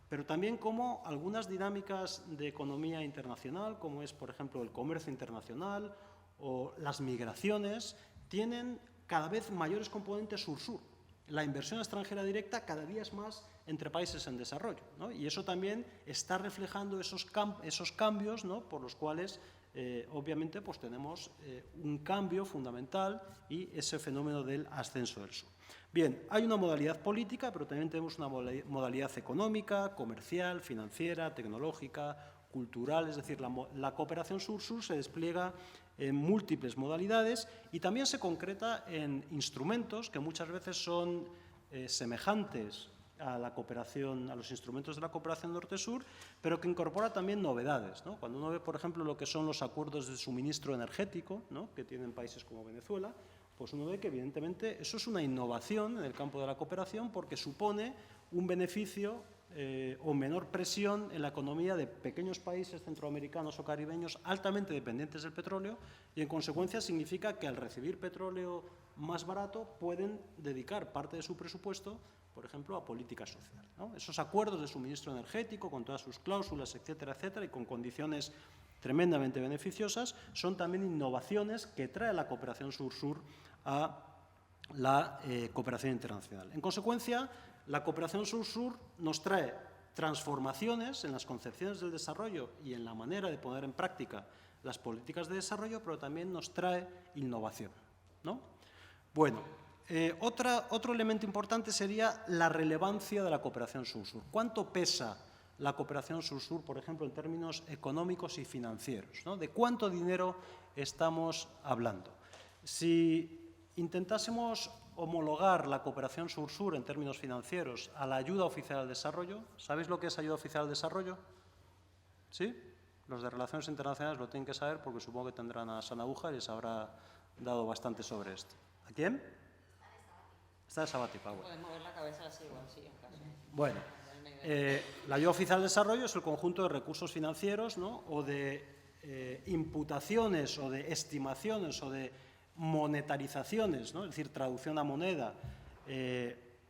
pero también como algunas dinámicas de economía internacional, como es, por ejemplo, el comercio internacional o las migraciones, tienen cada vez mayores componentes sur-sur. La inversión extranjera directa cada día es más entre países en desarrollo, ¿no? Y eso también está reflejando esos cambios, ¿no?, por los cuales, obviamente, pues tenemos un cambio fundamental y ese fenómeno del ascenso del sur. Bien, hay una modalidad política, pero también tenemos una modalidad económica, comercial, financiera, tecnológica, cultural, es decir, la cooperación sur-sur se despliega en múltiples modalidades y también se concreta en instrumentos que muchas veces son semejantes a la cooperación, a los instrumentos de la cooperación norte-sur, pero que incorpora también novedades, ¿no? Cuando uno ve, por ejemplo, lo que son los acuerdos de suministro energético, ¿no?, que tienen países como Venezuela, pues uno ve que, evidentemente, eso es una innovación en el campo de la cooperación porque supone un beneficio o menor presión en la economía de pequeños países centroamericanos o caribeños altamente dependientes del petróleo y, en consecuencia, significa que al recibir petróleo más barato pueden dedicar parte de su presupuesto, por ejemplo, a política social, ¿no? Esos acuerdos de suministro energético, con todas sus cláusulas, etcétera, etcétera, y con condiciones tremendamente beneficiosas, son también innovaciones que trae la cooperación sur-sur a la cooperación internacional. En consecuencia, la cooperación sur-sur nos trae transformaciones en las concepciones del desarrollo y en la manera de poner en práctica las políticas de desarrollo, pero también nos trae innovación, ¿no? Bueno, otro elemento importante sería la relevancia de la cooperación sur-sur. ¿Cuánto pesa la cooperación sur-sur, por ejemplo, en términos económicos y financieros, ¿no? ¿De cuánto dinero estamos hablando? Si intentásemos homologar la cooperación sur-sur en términos financieros a la ayuda oficial al desarrollo, ¿sabéis lo que es ayuda oficial al desarrollo? ¿Sí? Los de Relaciones Internacionales lo tienen que saber porque supongo que tendrán a Sana Aguja y les habrá dado bastante sobre esto. ¿A quién? Está de sabático. Bueno. Puedes mover la cabeza así igual, sí, en caso. Bueno, la ayuda oficial al desarrollo es el conjunto de recursos financieros, ¿no?, o de imputaciones o de estimaciones o de monetarizaciones, ¿no?, es decir, traducción a moneda,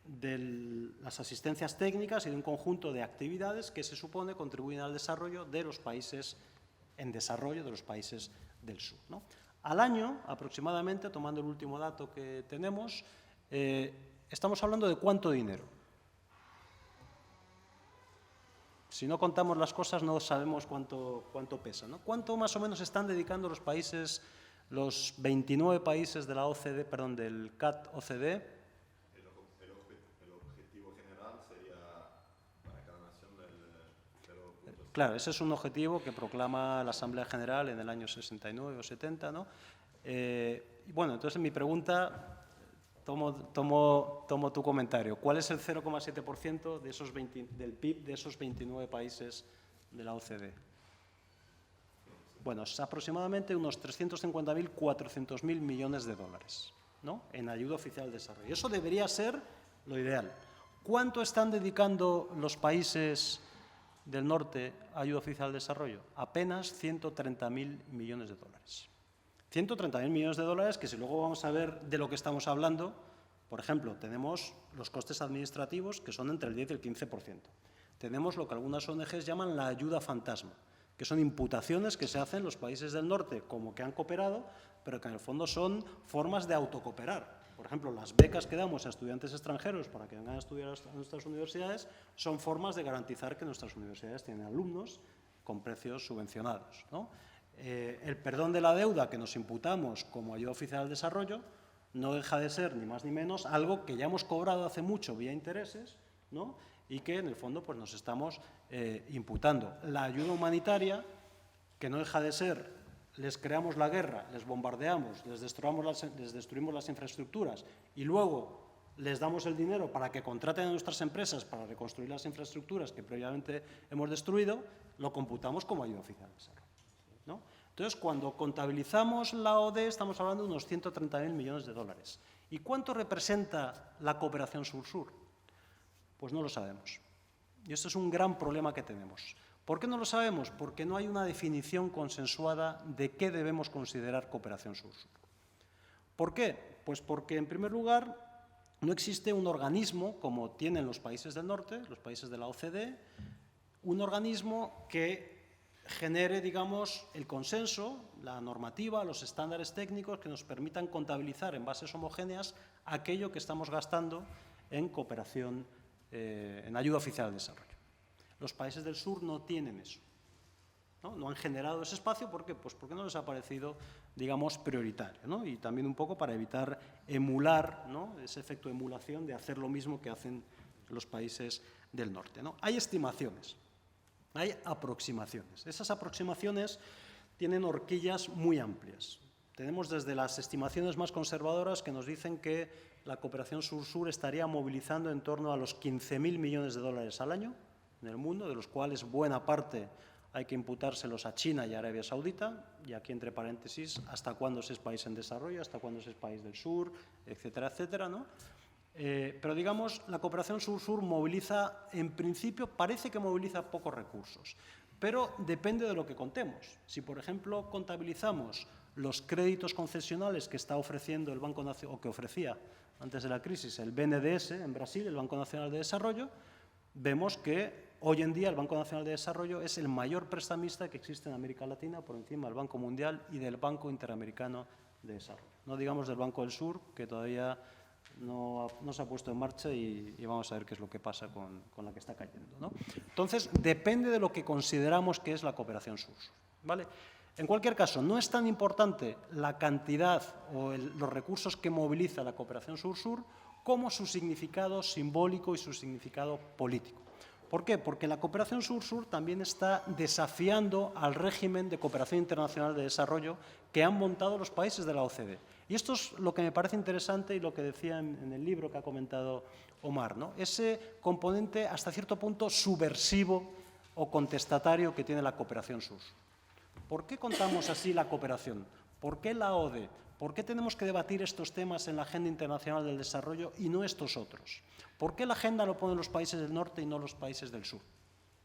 de las asistencias técnicas y de un conjunto de actividades que se supone contribuyen al desarrollo de los países en desarrollo, de los países del sur, ¿no? Al año, aproximadamente, tomando el último dato que tenemos, estamos hablando de ¿cuánto dinero? Si no contamos las cosas, no sabemos cuánto pesa, ¿no? ¿Cuánto más o menos están dedicando los países, los 29 países de la OCDE, perdón, del CAT-OCDE? El objetivo general sería para cada nación del 0.5. Claro, ese es un objetivo que proclama la Asamblea General en el año 69 o 70, ¿no? Bueno, entonces mi pregunta, tomo tu comentario. ¿Cuál es el 0,7% del PIB de esos 29 países de la OCDE? Bueno, es aproximadamente unos 350.000, 400.000 millones de dólares, ¿no? En ayuda oficial al desarrollo. Eso debería ser lo ideal. ¿Cuánto están dedicando los países del norte a ayuda oficial al desarrollo? Apenas 130.000 millones de dólares. 130.000 millones de dólares que, si luego vamos a ver de lo que estamos hablando, por ejemplo, tenemos los costes administrativos que son entre el 10 y el 15%. Tenemos lo que algunas ONGs llaman la ayuda fantasma, que son imputaciones que se hacen los países del norte como que han cooperado, pero que en el fondo son formas de autocooperar. Por ejemplo, las becas que damos a estudiantes extranjeros para que vengan a estudiar a nuestras universidades son formas de garantizar que nuestras universidades tienen alumnos con precios subvencionados, ¿no? El perdón de la deuda que nos imputamos como ayuda oficial al desarrollo no deja de ser, ni más ni menos, algo que ya hemos cobrado hace mucho vía intereses, ¿no? Y que, en el fondo, pues nos estamos imputando. La ayuda humanitaria, que no deja de ser, les creamos la guerra, les bombardeamos, les destruimos las infraestructuras y luego les damos el dinero para que contraten a nuestras empresas para reconstruir las infraestructuras que previamente hemos destruido, lo computamos como ayuda oficial al desarrollo, ¿no? Entonces, cuando contabilizamos la ODE, estamos hablando de unos 130.000 millones de dólares. ¿Y cuánto representa la cooperación sur-sur? Pues no lo sabemos. Y esto es un gran problema que tenemos. ¿Por qué no lo sabemos? Porque no hay una definición consensuada de qué debemos considerar cooperación sur-sur. ¿Por qué? Pues porque, en primer lugar, no existe un organismo, como tienen los países del norte, los países de la OCDE, un organismo que genere, digamos, el consenso, la normativa, los estándares técnicos que nos permitan contabilizar en bases homogéneas aquello que estamos gastando en cooperación, en ayuda oficial al desarrollo. Los países del sur no tienen eso, ¿no? No han generado ese espacio, ¿por qué? Pues porque no les ha parecido, digamos, prioritario, ¿no? Y también un poco para evitar emular, ¿no? Ese efecto de emulación de hacer lo mismo que hacen los países del norte, ¿no? Hay estimaciones. Hay aproximaciones. Esas aproximaciones tienen horquillas muy amplias. Tenemos desde las estimaciones más conservadoras que nos dicen que la cooperación sur-sur estaría movilizando en torno a los 15.000 millones de dólares al año en el mundo, de los cuales buena parte hay que imputárselos a China y a Arabia Saudita, y aquí entre paréntesis, hasta cuándo se es país en desarrollo, hasta cuándo se es país del sur, etcétera, etcétera, ¿no? Pero, digamos, la cooperación sur-sur moviliza, en principio, parece que moviliza pocos recursos, pero depende de lo que contemos. Si, por ejemplo, contabilizamos los créditos concesionales que está ofreciendo el Banco Nacional, o que ofrecía antes de la crisis el BNDES en Brasil, el Banco Nacional de Desarrollo, vemos que hoy en día el Banco Nacional de Desarrollo es el mayor prestamista que existe en América Latina, por encima del Banco Mundial y del Banco Interamericano de Desarrollo. No digamos del Banco del Sur, que todavía no se ha puesto en marcha y vamos a ver qué es lo que pasa con la que está cayendo, ¿no? Entonces, depende de lo que consideramos que es la cooperación sur-sur, ¿vale? En cualquier caso, no es tan importante la cantidad o los recursos que moviliza la cooperación sur-sur como su significado simbólico y su significado político. ¿Por qué? Porque la cooperación sur-sur también está desafiando al régimen de cooperación internacional de desarrollo que han montado los países de la OCDE. Y esto es lo que me parece interesante y lo que decía en el libro que ha comentado Omar, ¿no? Ese componente hasta cierto punto subversivo o contestatario que tiene la cooperación sur-sur. ¿Por qué contamos así la cooperación? ¿Por qué la ODE? ¿Por qué tenemos que debatir estos temas en la Agenda Internacional del Desarrollo y no estos otros? ¿Por qué la agenda lo ponen los países del norte y no los países del sur?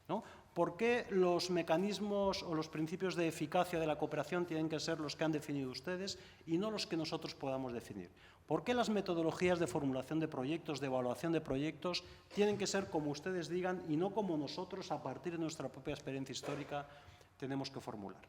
¿No? ¿Por qué los mecanismos o los principios de eficacia de la cooperación tienen que ser los que han definido ustedes y no los que nosotros podamos definir? ¿Por qué las metodologías de formulación de proyectos, de evaluación de proyectos, tienen que ser como ustedes digan y no como nosotros, a partir de nuestra propia experiencia histórica, tenemos que formular?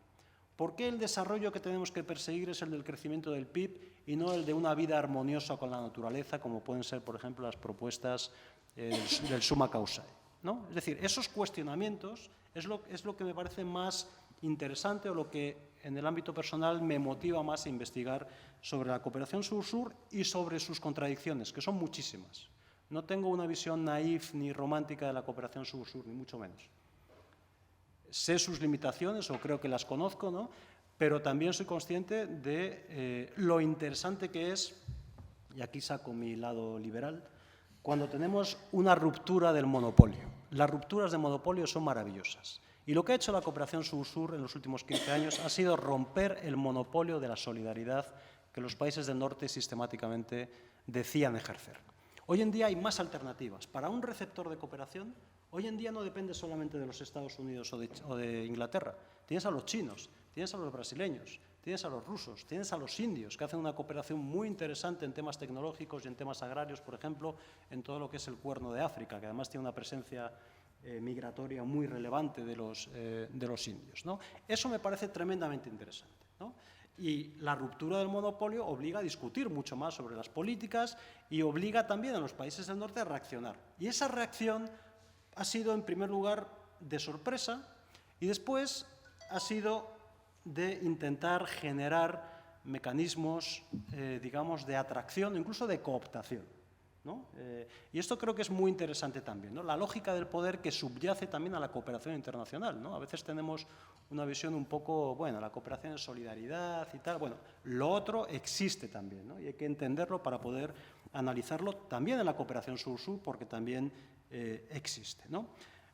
¿Por qué el desarrollo que tenemos que perseguir es el del crecimiento del PIB y no el de una vida armoniosa con la naturaleza, como pueden ser, por ejemplo, las propuestas del Summa Causae, ¿no? Es decir, esos cuestionamientos es lo que me parece más interesante o lo que en el ámbito personal me motiva más a investigar sobre la cooperación sur-sur y sobre sus contradicciones, que son muchísimas. No tengo una visión naif ni romántica de la cooperación sur-sur, ni mucho menos. Sé sus limitaciones, o creo que las conozco, ¿no? Pero también soy consciente de lo interesante que es, y aquí saco mi lado liberal, cuando tenemos una ruptura del monopolio. Las rupturas de monopolio son maravillosas. Y lo que ha hecho la cooperación sur-sur en los últimos 15 años ha sido romper el monopolio de la solidaridad que los países del norte sistemáticamente decían ejercer. Hoy en día hay más alternativas. Para un receptor de cooperación, hoy en día no depende solamente de los Estados Unidos o de Inglaterra. Tienes a los chinos, tienes a los brasileños, tienes a los rusos, tienes a los indios, que hacen una cooperación muy interesante en temas tecnológicos y en temas agrarios, por ejemplo, en todo lo que es el Cuerno de África, que además tiene una presencia migratoria muy relevante de los indios, ¿no? Eso me parece tremendamente interesante, ¿no? Y la ruptura del monopolio obliga a discutir mucho más sobre las políticas y obliga también a los países del norte a reaccionar. Y esa reacción ha sido, en primer lugar, de sorpresa y después ha sido de intentar generar mecanismos, digamos, de atracción, incluso de cooptación, ¿no? Y esto creo que es muy interesante también, ¿no? La lógica del poder que subyace también a la cooperación internacional, ¿no? A veces tenemos una visión un poco, bueno, la cooperación es solidaridad y tal. Bueno, lo otro existe también, ¿no? Y hay que entenderlo para poder analizarlo también en la cooperación sur-sur, porque también existe, ¿no?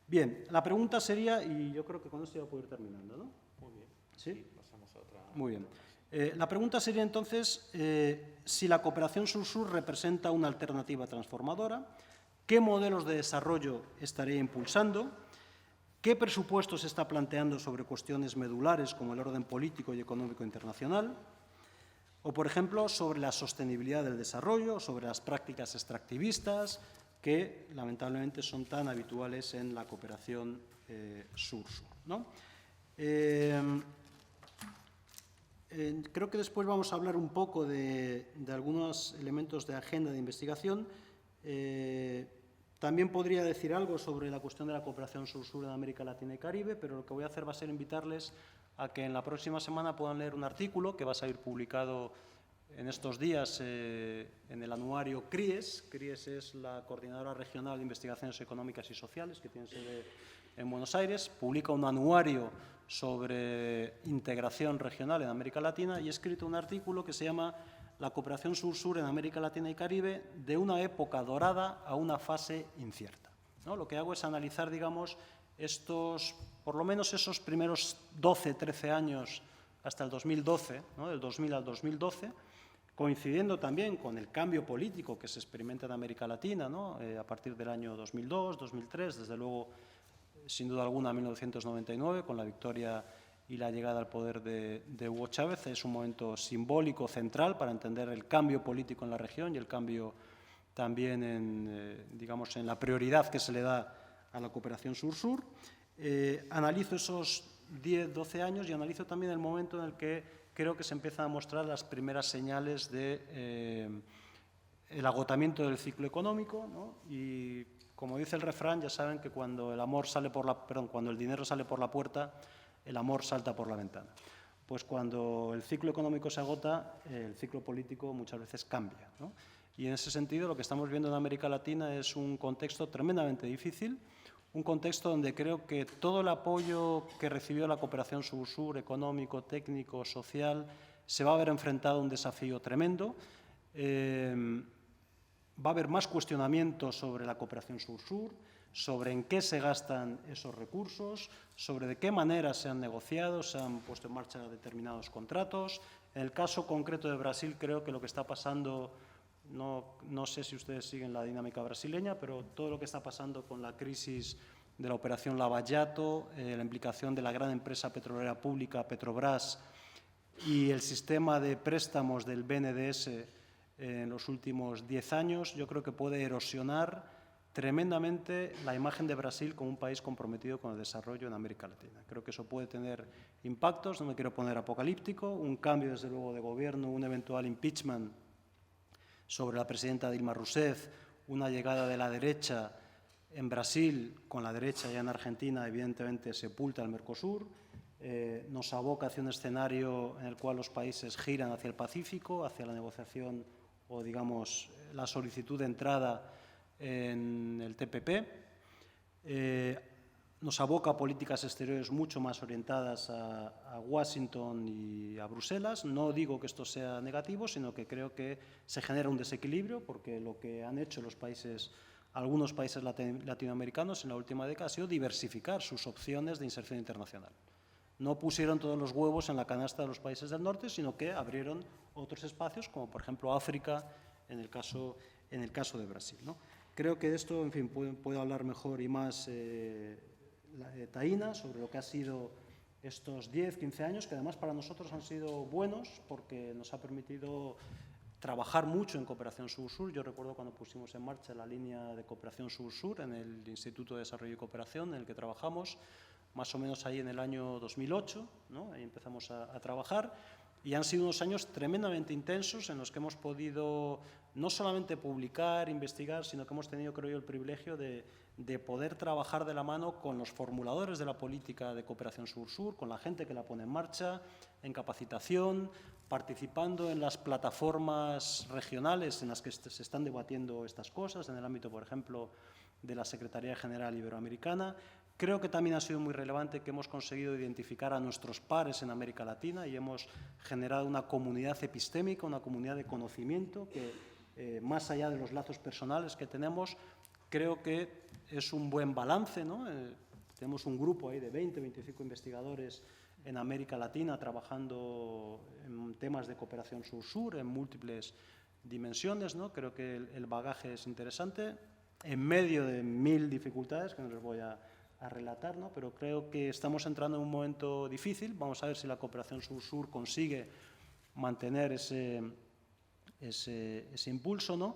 Bien, la pregunta sería, y yo creo que con esto ya puedo ir terminando, ¿no? Muy bien. ¿Sí? Pasamos a otra. Muy bien. La pregunta sería entonces si la cooperación sur-sur representa una alternativa transformadora, qué modelos de desarrollo estaría impulsando, qué presupuesto se está planteando sobre cuestiones medulares como el orden político y económico internacional, o, por ejemplo, sobre la sostenibilidad del desarrollo, sobre las prácticas extractivistas que, lamentablemente, son tan habituales en la cooperación sur-sur, ¿no? Creo que después vamos a hablar un poco de algunos elementos de agenda de investigación. También podría decir algo sobre la cuestión de la cooperación sur-sur en América Latina y Caribe, pero lo que voy a hacer va a ser invitarles a que en la próxima semana puedan leer un artículo que va a salir publicado en estos días en el anuario CRIES. CRIES es la Coordinadora Regional de Investigaciones Económicas y Sociales, que tiene sede en Buenos Aires. Publica un anuario sobre integración regional en América Latina y he escrito un artículo que se llama La cooperación sur-sur en América Latina y Caribe, de una época dorada a una fase incierta, ¿no? Lo que hago es analizar, digamos, por lo menos esos primeros 12, 13 años hasta el 2012, ¿no? Del 2000 al 2012, coincidiendo también con el cambio político que se experimenta en América Latina, ¿no? A partir del año 2002, 2003, desde luego, sin duda alguna, 1999, con la victoria y la llegada al poder de Hugo Chávez. Es un momento simbólico, central, para entender el cambio político en la región y el cambio también digamos, en la prioridad que se le da a la cooperación sur-sur. Analizo esos 10, 12 años y analizo también el momento en el que creo que se empiezan a mostrar las primeras señales de el agotamiento del ciclo económico, ¿no? Y como dice el refrán, ya saben que cuando el dinero sale por la puerta, el amor salta por la ventana. Pues cuando el ciclo económico se agota, el ciclo político muchas veces cambia, ¿no? Y en ese sentido lo que estamos viendo en América Latina es un contexto tremendamente difícil, un contexto donde creo que todo el apoyo que recibió la cooperación sur-sur, económico, técnico, social, se va a ver enfrentado a un desafío tremendo. Va a haber más cuestionamientos sobre la cooperación sur-sur, sobre en qué se gastan esos recursos, sobre de qué manera se han negociado, se han puesto en marcha determinados contratos. En el caso concreto de Brasil, creo que lo que está pasando, no sé si ustedes siguen la dinámica brasileña, pero todo lo que está pasando con la crisis de la operación Lavallato, la implicación de la gran empresa petrolera pública Petrobras y el sistema de préstamos del BNDES en los últimos 10 años, yo creo que puede erosionar tremendamente la imagen de Brasil como un país comprometido con el desarrollo en América Latina. Creo que eso puede tener impactos, no me quiero poner apocalíptico, un cambio desde luego de gobierno, un eventual impeachment sobre la presidenta Dilma Rousseff, una llegada de la derecha en Brasil, con la derecha ya en Argentina, evidentemente sepulta el Mercosur, nos aboca hacia un escenario en el cual los países giran hacia el Pacífico, hacia la negociación o, digamos, la solicitud de entrada en el TPP. Nos aboca a políticas exteriores mucho más orientadas a Washington y a Bruselas. No digo que esto sea negativo, sino que creo que se genera un desequilibrio, porque lo que han hecho los países, algunos países latinoamericanos en la última década ha sido diversificar sus opciones de inserción internacional. No pusieron todos los huevos en la canasta de los países del norte, sino que abrieron otros espacios, como por ejemplo África, en el caso de Brasil, ¿no? Creo que de esto, en fin, puede hablar mejor y más Taina, sobre lo que ha sido estos 10, 15 años, que además para nosotros han sido buenos porque nos ha permitido trabajar mucho en cooperación sur-sur. Yo recuerdo cuando pusimos en marcha la línea de cooperación sur-sur en el Instituto de Desarrollo y Cooperación en el que trabajamos, más o menos ahí en el año 2008, ¿no? Ahí empezamos a trabajar, y han sido unos años tremendamente intensos en los que hemos podido no solamente publicar, investigar, sino que hemos tenido, creo yo, el privilegio de poder trabajar de la mano con los formuladores de la política de cooperación sur-sur, con la gente que la pone en marcha, en capacitación, participando en las plataformas regionales en las que se están debatiendo estas cosas, en el ámbito, por ejemplo, de la Secretaría General Iberoamericana. Creo que también ha sido muy relevante que hemos conseguido identificar a nuestros pares en América Latina y hemos generado una comunidad epistémica, una comunidad de conocimiento que, más allá de los lazos personales que tenemos, creo que es un buen balance, ¿no? Tenemos un grupo ahí de 20, 25 investigadores en América Latina trabajando en temas de cooperación sur-sur en múltiples dimensiones, ¿no? Creo que el bagaje es interesante, en medio de 1000 dificultades que no les voy a relatar, ¿no? Pero creo que estamos entrando en un momento difícil. Vamos a ver si la cooperación sur-sur consigue mantener ese impulso, ¿no?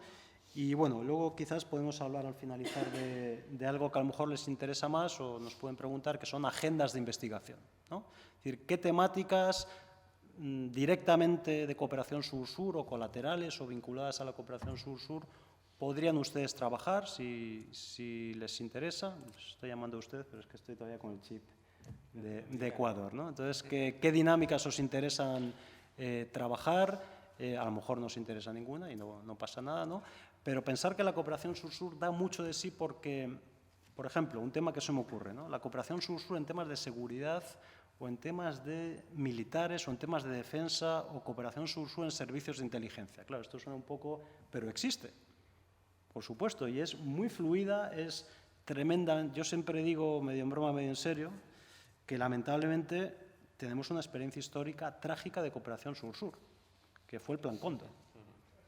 Y bueno, luego quizás podemos hablar al finalizar de algo que a lo mejor les interesa más o nos pueden preguntar, que son agendas de investigación, ¿no? Es decir, qué temáticas directamente de cooperación sur-sur o colaterales o vinculadas a la cooperación sur-sur podrían ustedes trabajar si les interesa. Estoy llamando a usted, pero es que estoy todavía con el chip de Ecuador, ¿no? Entonces, ¿qué dinámicas os interesan trabajar? A lo mejor no os interesa ninguna y no pasa nada, ¿no? Pero pensar que la cooperación sur-sur da mucho de sí porque, por ejemplo, un tema que se me ocurre, ¿no? La cooperación sur-sur en temas de seguridad o en temas de militares o en temas de defensa o cooperación sur-sur en servicios de inteligencia. Claro, esto suena un poco, pero existe. Por supuesto, y es muy fluida, es tremenda. Yo siempre digo, medio en broma, medio en serio, que lamentablemente tenemos una experiencia histórica trágica de cooperación sur-sur, que fue el Plan Cóndor.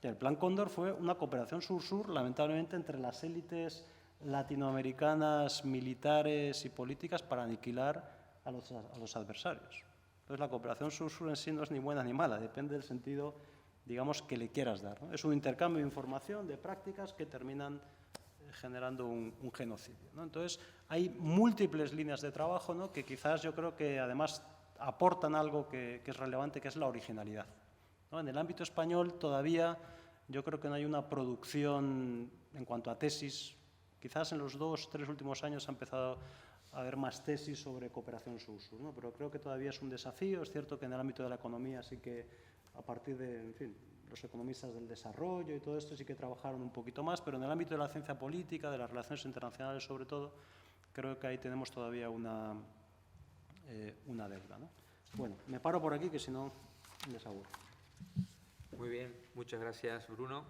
El Plan Cóndor fue una cooperación sur-sur, lamentablemente, entre las élites latinoamericanas, militares y políticas para aniquilar a los adversarios. Entonces, la cooperación sur-sur en sí no es ni buena ni mala, depende del sentido, digamos, que le quieras dar, ¿no? Es un intercambio de información, de prácticas que terminan generando un genocidio, ¿no? Entonces, hay múltiples líneas de trabajo, ¿no? Que quizás yo creo que además aportan algo que es relevante, que es la originalidad, ¿no? En el ámbito español todavía yo creo que no hay una producción en cuanto a tesis. Quizás en los 2 o 3 últimos años ha empezado a haber más tesis sobre cooperación sur-sur, ¿no? Pero creo que todavía es un desafío. Es cierto que en el ámbito de la economía sí que a partir de, en fin, los economistas del desarrollo y todo esto sí que trabajaron un poquito más, pero en el ámbito de la ciencia política, de las relaciones internacionales sobre todo, creo que ahí tenemos todavía una deuda, ¿no? Bueno, me paro por aquí, que si no les aburro. Muy bien, muchas gracias, Bruno.